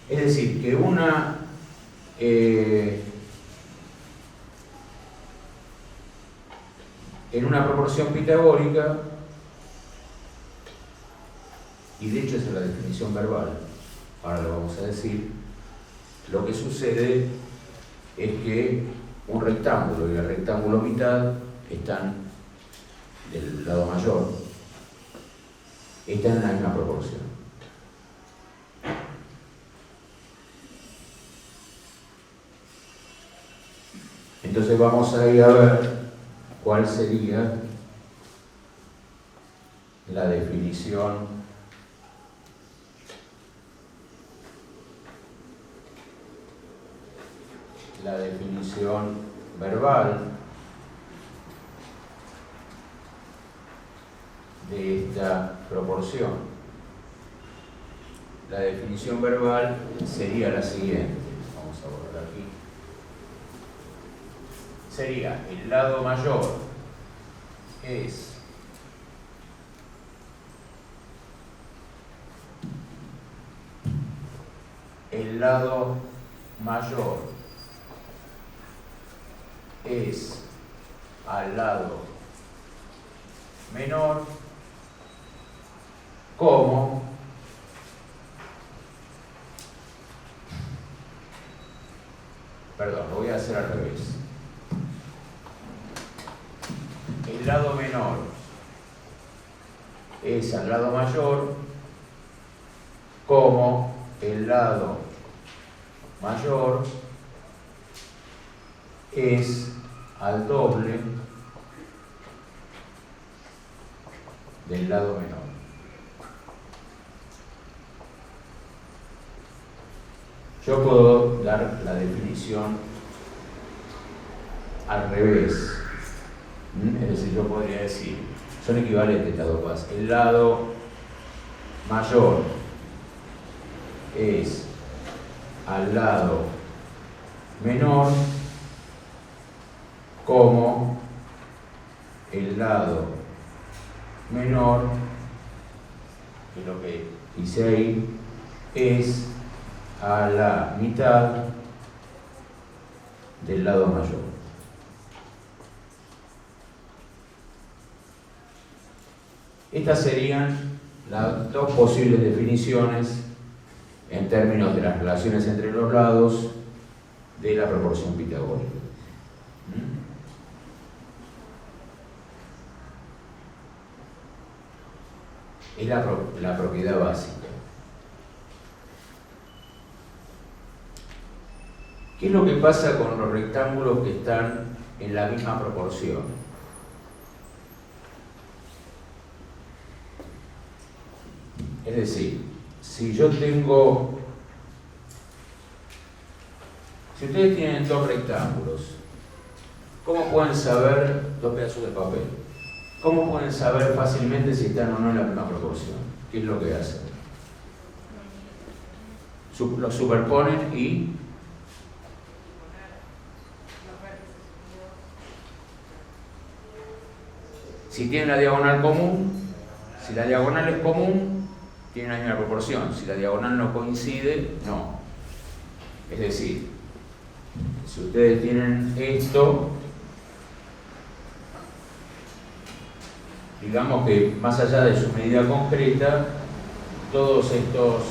Es decir, que en una proporción pitagórica, y de hecho esa es la definición verbal, ahora lo vamos a decir, lo que sucede es que un rectángulo y el rectángulo mitad están del lado mayor, están en la misma proporción. Entonces vamos a ir a ver cuál sería la definición verbal de esta proporción. La definición verbal sería la siguiente. Vamos a borrar aquí. Sería el lado mayor es el lado mayor es al lado menor como lo voy a hacer al revés. El lado menor es al lado mayor como el lado mayor es al doble del lado menor. Yo puedo dar la definición al revés. Es decir, yo podría decir, son equivalentes estas dos cosas. El lado mayor es al lado menor como el lado menor, que lo que hice ahí, es a la mitad del lado mayor. Estas serían las dos posibles definiciones en términos de las relaciones entre los lados de la proporción pitagórica. Es la propiedad básica. ¿Qué es lo que pasa con los rectángulos que están en la misma proporción? Es decir, si ustedes tienen dos rectángulos, ¿cómo pueden saber dos pedazos de papel? ¿Cómo pueden saber fácilmente si están o no en la misma proporción? ¿Qué es lo que hacen? Los superponen y Si tienen la diagonal común, si la diagonal es común, tienen la misma proporción. Si la diagonal no coincide, no. Es decir, si ustedes tienen esto, digamos que más allá de su medida concreta, todos estos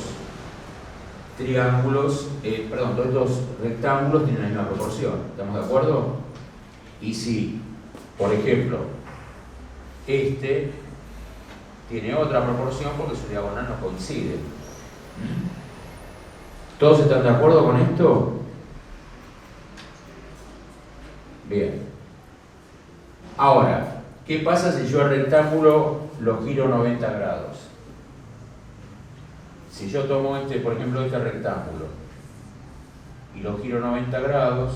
triángulos, todos estos rectángulos tienen la misma proporción. ¿Estamos de acuerdo? Y si, por ejemplo, este tiene otra proporción porque su diagonal no coincide. ¿Todos están de acuerdo con esto? Bien. Ahora, ¿qué pasa si yo el rectángulo lo giro 90 grados? Si yo tomo por ejemplo, este rectángulo y lo giro 90 grados,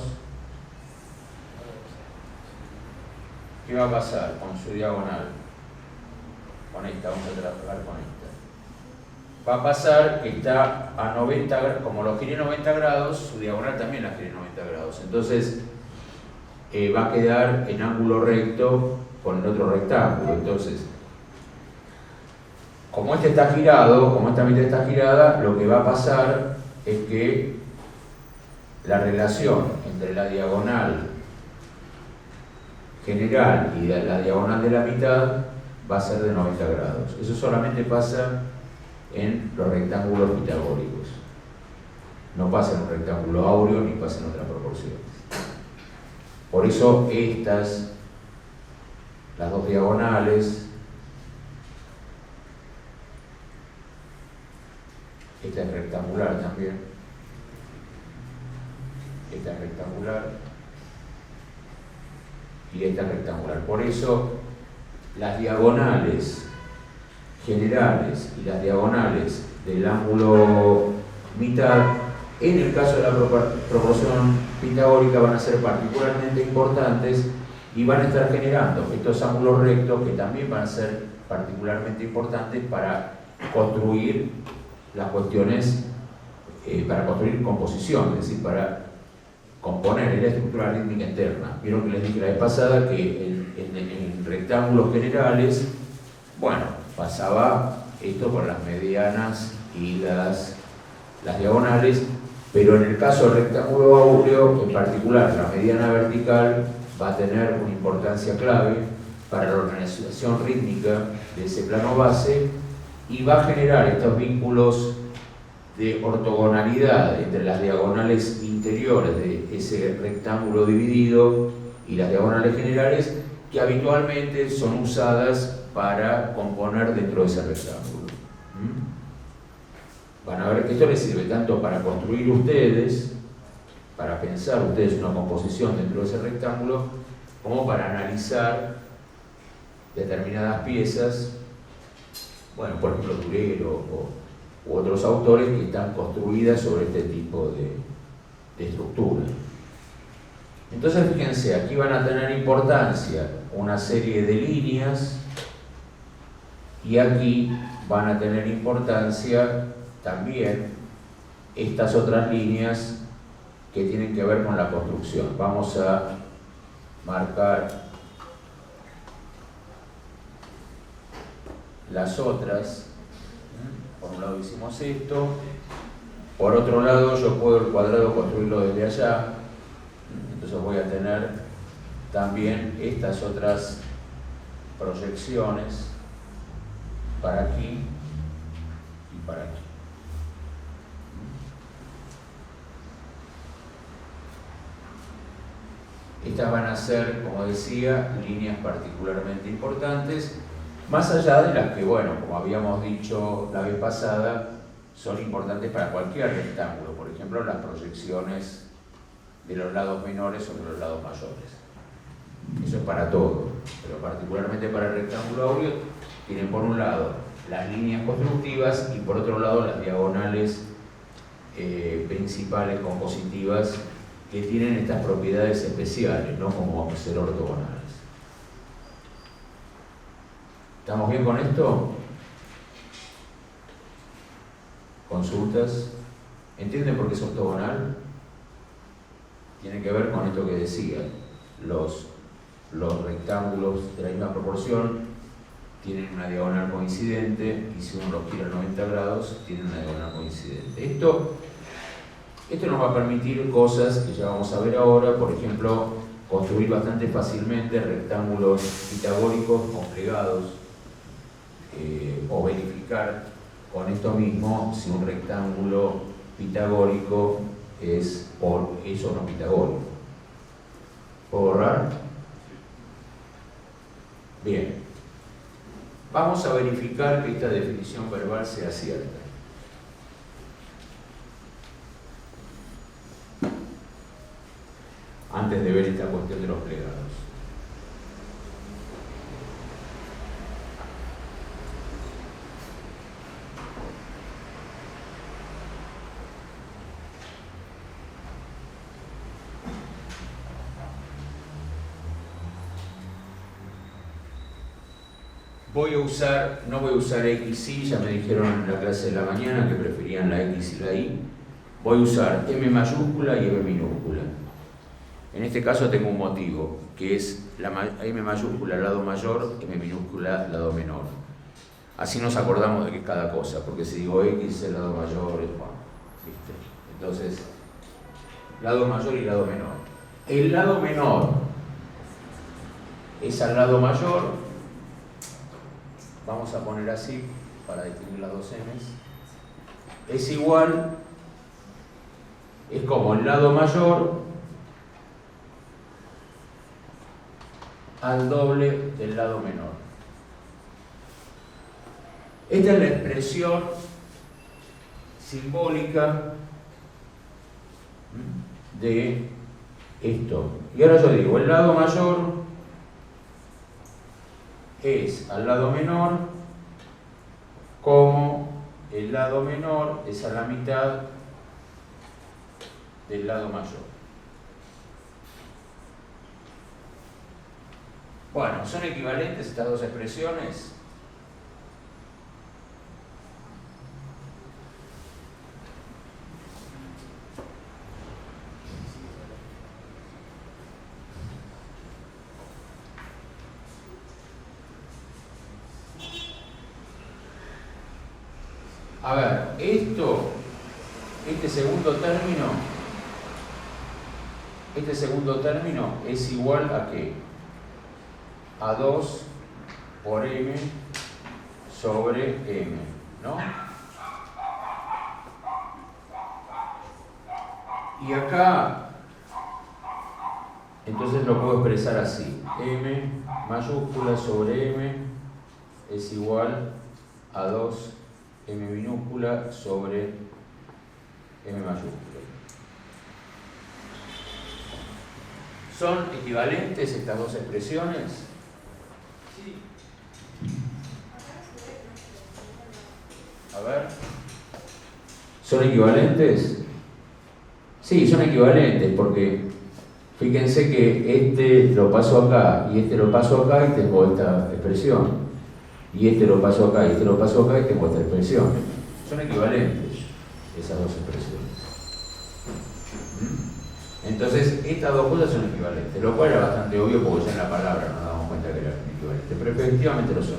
¿qué va a pasar con su diagonal? Con esta, vamos a trabajar con esta. Va a pasar que está a 90 grados, como lo giré 90 grados, su diagonal también la giré 90 grados. Entonces, va a quedar en ángulo recto con el otro rectángulo. Entonces, como este está girado, como esta mitad está girada, lo que va a pasar es que la relación entre la diagonal general y la diagonal de la mitad va a ser de 90 grados. Eso solamente pasa en los rectángulos pitagóricos. No pasa en un rectángulo áureo ni pasa en otras proporciones. Por eso estas, las dos diagonales, esta es rectangular también, esta es rectangular y esta es rectangular. Por eso las diagonales generales y las diagonales del ángulo mitad, en el caso de la proporción pitagórica, van a ser particularmente importantes y van a estar generando estos ángulos rectos que también van a ser particularmente importantes para construir las cuestiones, para construir composición, es decir, para componer la estructura rítmica interna. Vieron que les dije la vez pasada que en rectángulos generales, bueno, pasaba esto por las medianas y las diagonales, pero en el caso del rectángulo áureo, en particular la mediana vertical va a tener una importancia clave para la organización rítmica de ese plano base y va a generar estos vínculos de ortogonalidad entre las diagonales interiores de ese rectángulo dividido y las diagonales generales que habitualmente son usadas para componer dentro de ese rectángulo. Van a ver que esto les sirve tanto para construir ustedes, para pensar ustedes una composición dentro de ese rectángulo, como para analizar determinadas piezas, bueno, por ejemplo, Turero u otros autores que están construidas sobre este tipo de estructura. Entonces, fíjense, aquí van a tener importancia una serie de líneas y aquí van a tener importancia también estas otras líneas que tienen que ver con la construcción. Vamos a marcar las otras. Por un lado hicimos esto, por otro lado yo puedo el cuadrado construirlo desde allá, entonces voy a tener también estas otras proyecciones para aquí y para aquí. Estas van a ser, como decía, líneas particularmente importantes, más allá de las que, bueno, como habíamos dicho la vez pasada, son importantes para cualquier rectángulo, por ejemplo, las proyecciones de los lados menores sobre los lados mayores. Eso es para todo, pero particularmente para el rectángulo áureo tienen por un lado las líneas constructivas y por otro lado las diagonales principales compositivas que tienen estas propiedades especiales, ¿no? Como ser ortogonales. ¿Estamos bien con esto? ¿Consultas? ¿Entienden por qué es ortogonal? Tiene que ver con esto que decía, los rectángulos de la misma proporción tienen una diagonal coincidente y si uno los gira 90 grados tienen una diagonal coincidente. Esto nos va a permitir cosas que ya vamos a ver ahora, por ejemplo, construir bastante fácilmente rectángulos pitagóricos con plegados, o verificar con esto mismo si un rectángulo pitagórico es o no pitagórico. ¿Puedo borrar? Bien. Vamos a verificar que esta definición verbal sea cierta. Antes de ver esta cuestión de los plegados. No voy a usar X, Y, ya me dijeron en la clase de la mañana que preferían la X y la Y. Voy a usar M mayúscula y M minúscula. En este caso tengo un motivo, que es la M mayúscula lado mayor, M minúscula lado menor. Así nos acordamos de que es cada cosa, porque si digo X el lado mayor, ¿viste? Entonces, lado mayor y lado menor. El lado menor es al lado mayor. Vamos a poner así para distinguir las dos M's. Es igual, es como el lado mayor al doble del lado menor. Esta es la expresión simbólica de esto. Y ahora yo digo, el lado mayor es al lado menor como el lado menor es a la mitad del lado mayor. Bueno, ¿son equivalentes estas dos expresiones? A ver, este segundo término es igual a ¿qué? A 2 por M sobre M, ¿no? Y acá, entonces lo puedo expresar así. M mayúscula sobre M es igual a 2 M minúscula sobre M mayúscula. ¿Son equivalentes estas dos expresiones? Sí. A ver. ¿Son equivalentes? Sí, son equivalentes porque fíjense que este lo paso acá y este lo paso acá y tengo esta expresión. Y este lo paso acá y este lo paso acá y tengo esta expresión. Son equivalentes esas dos expresiones. Entonces, estas dos cosas son equivalentes, lo cual era bastante obvio porque ya en la palabra nos damos cuenta que eran equivalentes, pero efectivamente lo son.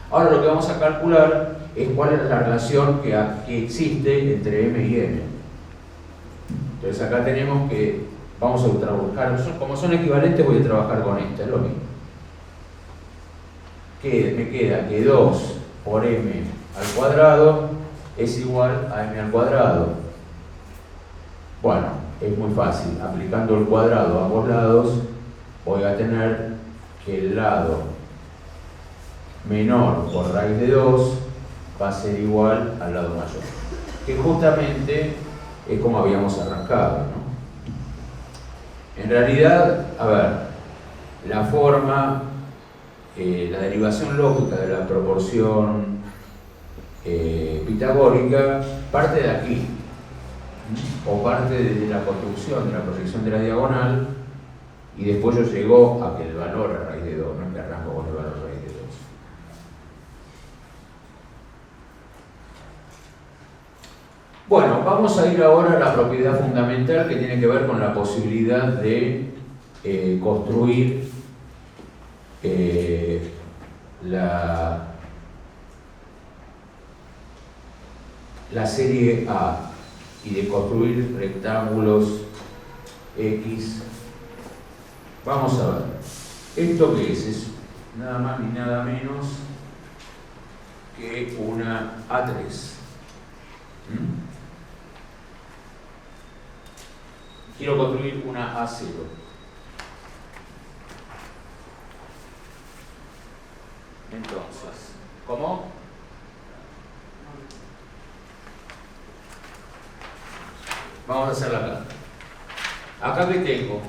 Ahora lo que vamos a calcular es cuál es la relación que existe entre M y N. Entonces acá tenemos que, vamos a trabajar, como son equivalentes voy a trabajar con esta, es lo mismo. Me queda que 2 por M al cuadrado es igual a M al cuadrado. Bueno, es muy fácil, aplicando el cuadrado a ambos lados voy a tener que el lado menor por raíz de 2 va a ser igual al lado mayor, que justamente es como habíamos arrancado, ¿no? En realidad, a ver, la forma, la derivación lógica de la proporción pitagórica parte de aquí, o parte de la construcción de la proyección de la diagonal, y después yo llego a que el valor a raíz de 2, no es que arranco con el valor a raíz de 2. Bueno, vamos a ir ahora a la propiedad fundamental que tiene que ver con la posibilidad de construir la la serie A y de construir rectángulos X, vamos a ver. ¿Esto qué es? Es nada más ni nada menos que una A3. Quiero construir una A0. Entonces, ¿cómo? Vamos a hacerla acá. Acá que tengo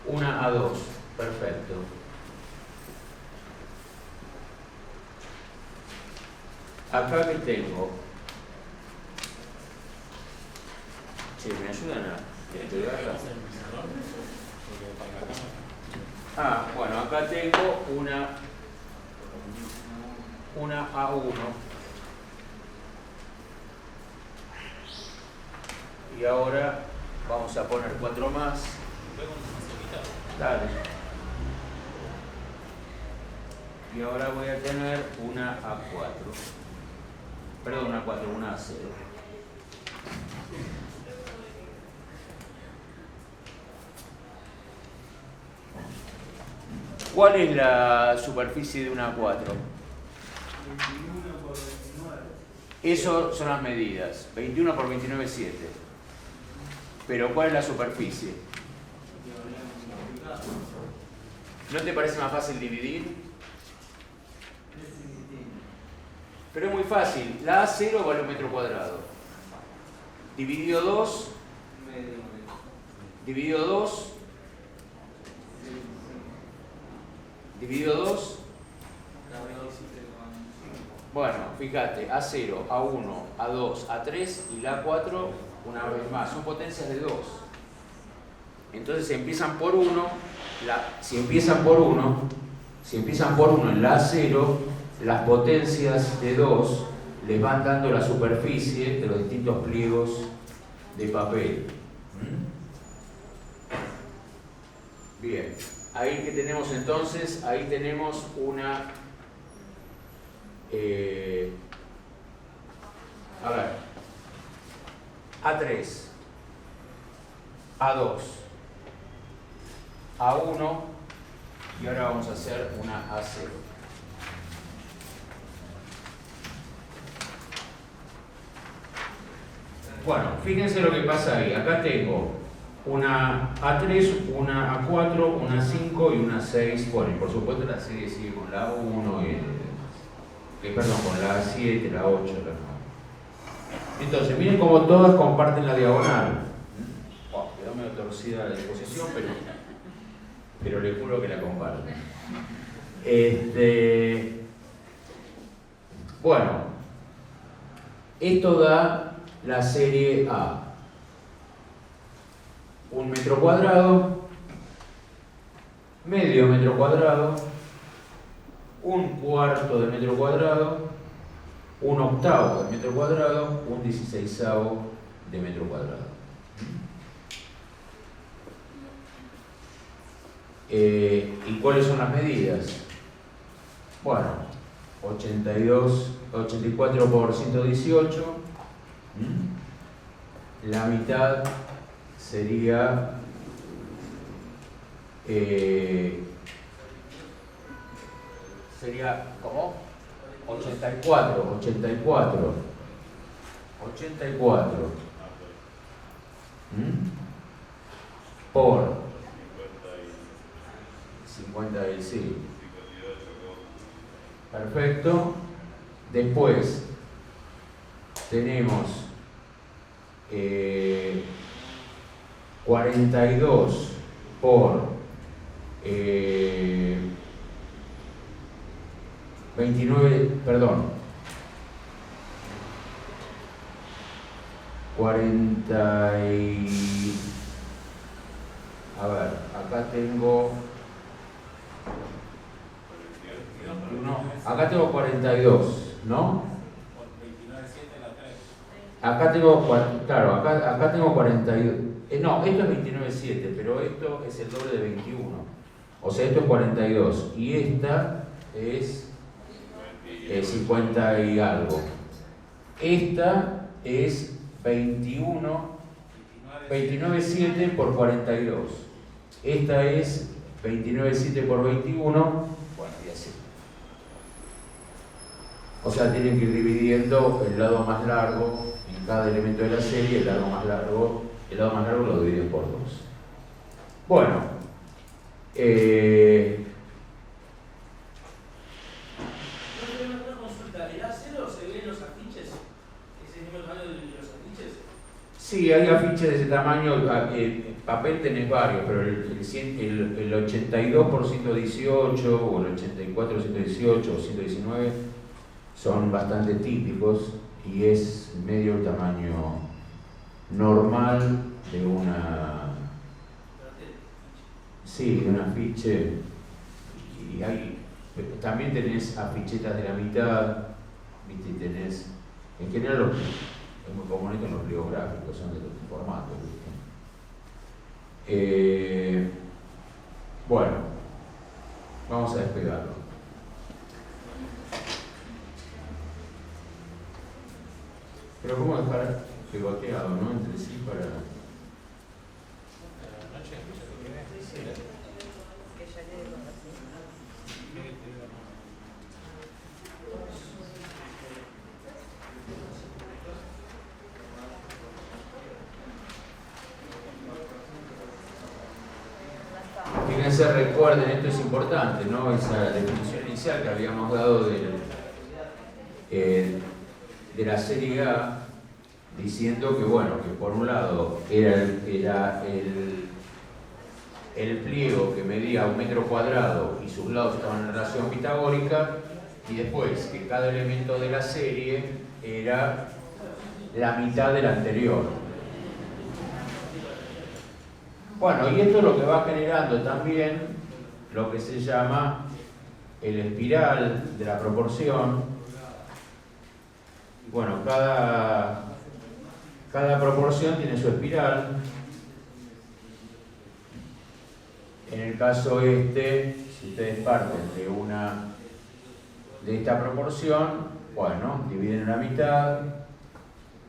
una A2. Perfecto. Acá que tengo. Sí, ¿me ayudan a entregarla? Bueno, acá tengo una A1. Y ahora vamos a poner 4 más. Dale. Y ahora voy a tener una A4. Perdón, una A4, una A0. ¿Cuál es la superficie de una A4? 21 por 29. Eso son las medidas. 21 por 29 es 7. Pero ¿cuál es la superficie? ¿No te parece más fácil dividir? Pero es muy fácil. La A0 vale 1 metro cuadrado. Dividido 2. Dividido 2. Dividido 2. Bueno, fíjate, A0, A1, A2, A3 y la A4 una vez más. Son potencias de 2. Entonces si empiezan por 1, si empiezan por 1 en la A0, las potencias de 2 les van dando la superficie de los distintos pliegos de papel. Bien, ahí que tenemos entonces, ahí tenemos una... a ver, A3, A2, A1 y ahora vamos a hacer una A0. Bueno, fíjense lo que pasa ahí. Acá tengo una A3, una A4, una A5 y una A6. Bueno, y por supuesto la serie sigue con la A1 y con la A7, la 8, la 9. Entonces, miren cómo todas comparten la diagonal. Quedó medio torcida la disposición, pero les juro que la comparten. Bueno, esto da la serie A. 1 metro cuadrado, medio metro cuadrado, 1/4 de metro cuadrado, 1/8 de metro cuadrado, 1/16 de metro cuadrado. ¿Y cuáles son las medidas? Bueno, 84 por 118. La mitad sería ¿cómo? 84 por 50 sí. Perfecto. Después tenemos 42 por 29, perdón, 40 y... A ver, acá tengo... Acá tengo 42, ¿no? Acá tengo, claro, acá tengo 42. No, esto es 29,7, pero esto es el doble de 21. O sea, esto es 42 y esta es 50 y algo. Esta es 29,7 por 42. Esta es 29,7 por 21. Bueno, y así. O sea, tienen que ir dividiendo el lado más largo en cada elemento de la serie, el lado más largo lo dividen por 2. Bueno, Una consulta, ¿el A0 se ve en los afiches? ¿Es el mismo tamaño de los afiches? sí, hay afiches de ese tamaño, papel tenés varios, pero el 82 por 118 o el 84 por 118 o 119 son bastante típicos y es medio el tamaño normal de una, sí, de un afiche. Y también tenés afichetas de la mitad, ¿viste? Y tenés, en general es muy común esto en los pliegos gráficos, son de otro formato, ¿viste? Bueno, vamos a despegarlo. Pero ¿cómo dejar pegoteado, no? Entre sí para... Fíjense, recuerden, esto es importante, ¿no? Esa definición inicial que habíamos dado de la serie A, diciendo que, bueno, que por un lado era el pliego que medía 1 metro cuadrado y sus lados estaban en relación pitagórica, y después que cada elemento de la serie era la mitad del anterior. Bueno, y esto es lo que va generando también lo que se llama el espiral de la proporción. Bueno, cada proporción tiene su espiral. En el caso si ustedes parten de esta proporción, bueno, dividen en la mitad,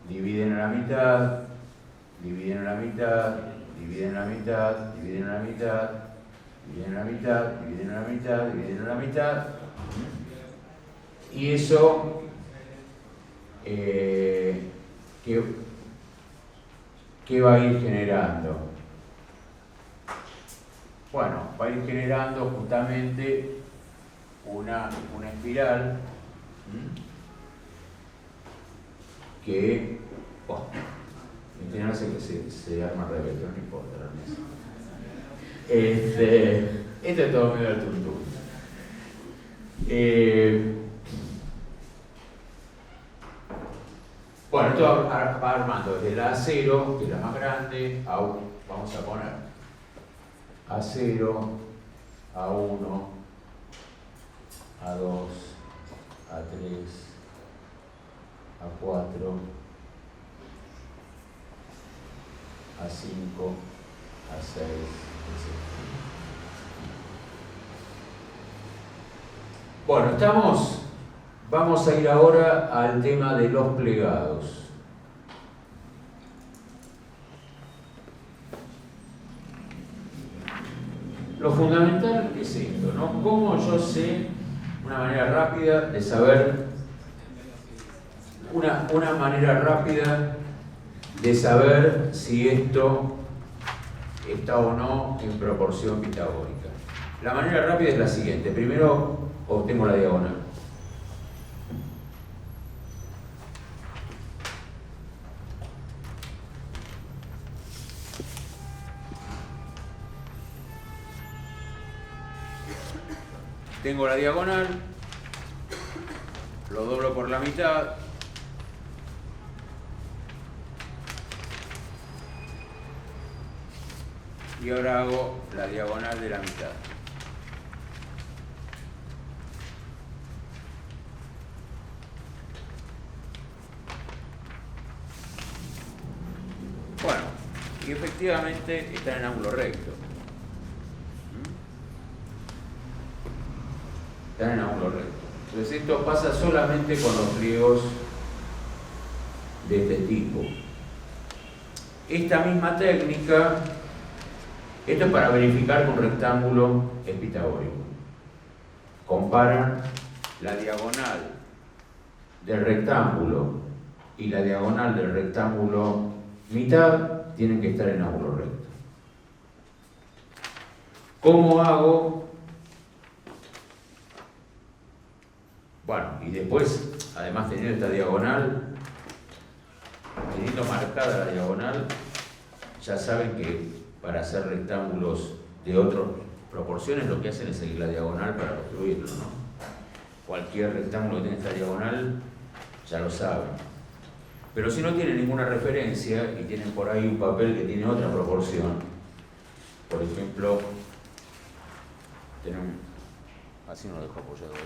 dividen en la mitad, dividen en la mitad, dividen en la mitad, dividen en la mitad, dividen en la mitad, dividen en la mitad, dividen en la mitad. Y eso ¿qué va a ir generando? Bueno, va a ir generando justamente una espiral que, bueno, en general se arma al revés, pero no importa. Esto es todo medio al tuntún. Bueno, esto va armando desde la A0, que es la más grande, vamos a poner A0, A1, A2, A3, A4, A5, A6, etc. Bueno, vamos a ir ahora al tema de los plegados. Lo fundamental es esto, ¿no? ¿Cómo yo sé una manera rápida de saber, una manera rápida de saber si esto está o no en proporción pitagórica? La manera rápida es la siguiente. Primero obtengo la diagonal. Tengo la diagonal, lo doblo por la mitad, y ahora hago la diagonal de la mitad. Bueno, y efectivamente están en ángulo recto. Están en ángulo recto. Entonces esto pasa solamente con los pliegos de este tipo. Esta misma técnica, esto es para verificar que un rectángulo es pitagórico. Comparan la diagonal del rectángulo y la diagonal del rectángulo mitad, tienen que estar en ángulo recto. ¿Cómo hago? Bueno, y después, además teniendo esta diagonal, teniendo marcada la diagonal, ya saben que para hacer rectángulos de otras proporciones lo que hacen es seguir la diagonal para construirlo, ¿no? Cualquier rectángulo que tenga esta diagonal, ya lo saben. Pero si no tienen ninguna referencia y tienen por ahí un papel que tiene otra proporción, por ejemplo, tenemos, así no lo dejo apoyado ahí.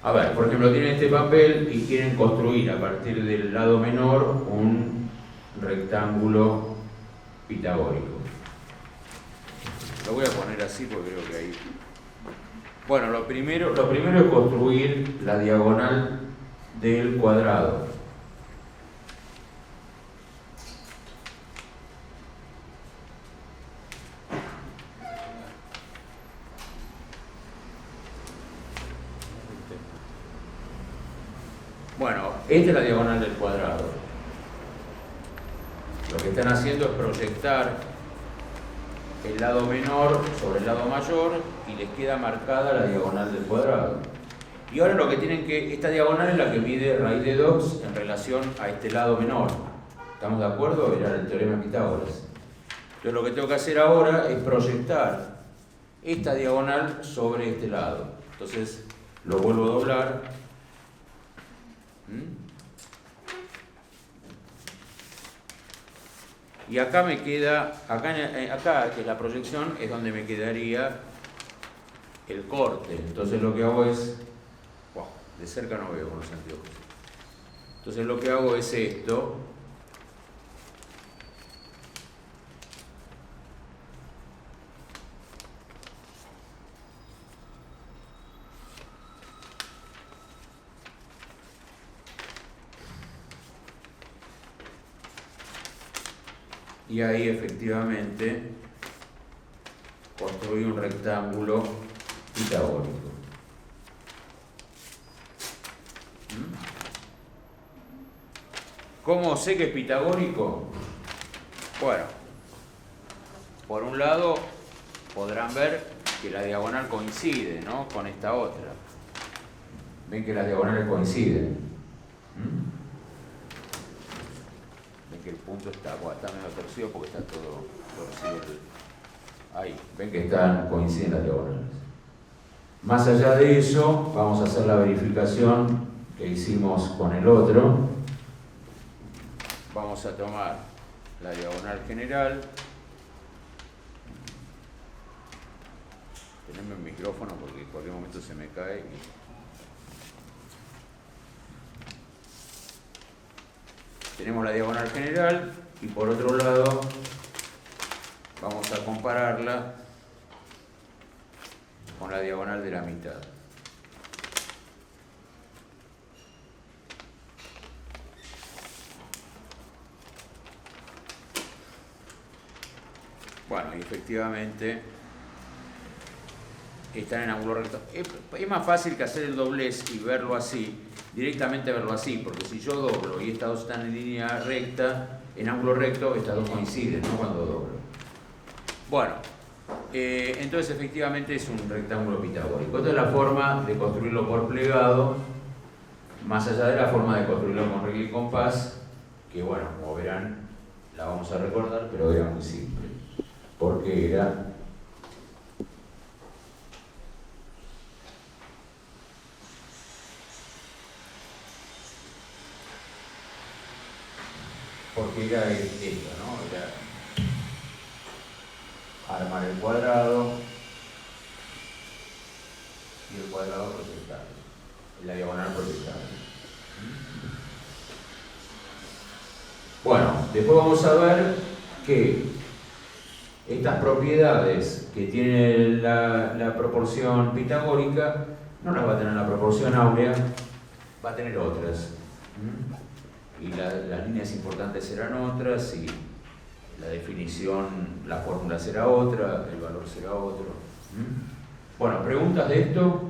A ver, por ejemplo, tienen este papel y quieren construir a partir del lado menor un rectángulo pitagórico. Lo voy a poner así porque creo que ahí... Bueno, lo primero es construir la diagonal del cuadrado. Bueno, esta es la diagonal del cuadrado. Lo que están haciendo es proyectar el lado menor sobre el lado mayor y les queda marcada la diagonal del cuadrado. Y ahora lo que tienen que... Esta diagonal es la que mide raíz de 2 en relación a este lado menor. ¿Estamos de acuerdo? Era el teorema de Pitágoras. Entonces lo que tengo que hacer ahora es proyectar esta diagonal sobre este lado. Entonces lo vuelvo a doblar. Y acá me queda, acá que la proyección es donde me quedaría el corte. Entonces lo que hago es, wow, de cerca no veo con los anteojos. Entonces lo que hago es esto. Y ahí efectivamente construí un rectángulo pitagórico. ¿Cómo sé que es pitagórico? Bueno, por un lado podrán ver que la diagonal coincide, ¿no?, con esta otra. Ven que las diagonales coinciden. Ven que el punto está medio torcido porque está todo torcido. Ahí, ven que coinciden las diagonales. Más allá de eso, vamos a hacer la verificación que hicimos con el otro. Vamos a tomar la diagonal general. Teneme el micrófono porque en cualquier momento se me cae. Tenemos la diagonal general y por otro lado vamos a compararla con la diagonal de la mitad. Bueno, y efectivamente están en ángulo recto. Es más fácil que hacer el doblez y verlo así, directamente verlo así, porque si yo doblo y estas dos están en línea recta, en ángulo recto, estas dos coinciden, ¿no?, cuando doblo. Bueno, entonces efectivamente es un rectángulo pitagórico. Esta es la forma de construirlo por plegado, más allá de la forma de construirlo con regla y compás, que bueno, como verán, la vamos a recordar, pero era muy simple, porque era esto, ¿no? Era armar el cuadrado y el cuadrado proyectarlo. la diagonal proyectada. Bueno, después vamos a ver que estas propiedades que tiene la proporción pitagórica no las va a tener la proporción áurea, va a tener otras. Y las líneas importantes serán otras, y la definición, la fórmula será otra, el valor será otro. Bueno, ¿preguntas de esto?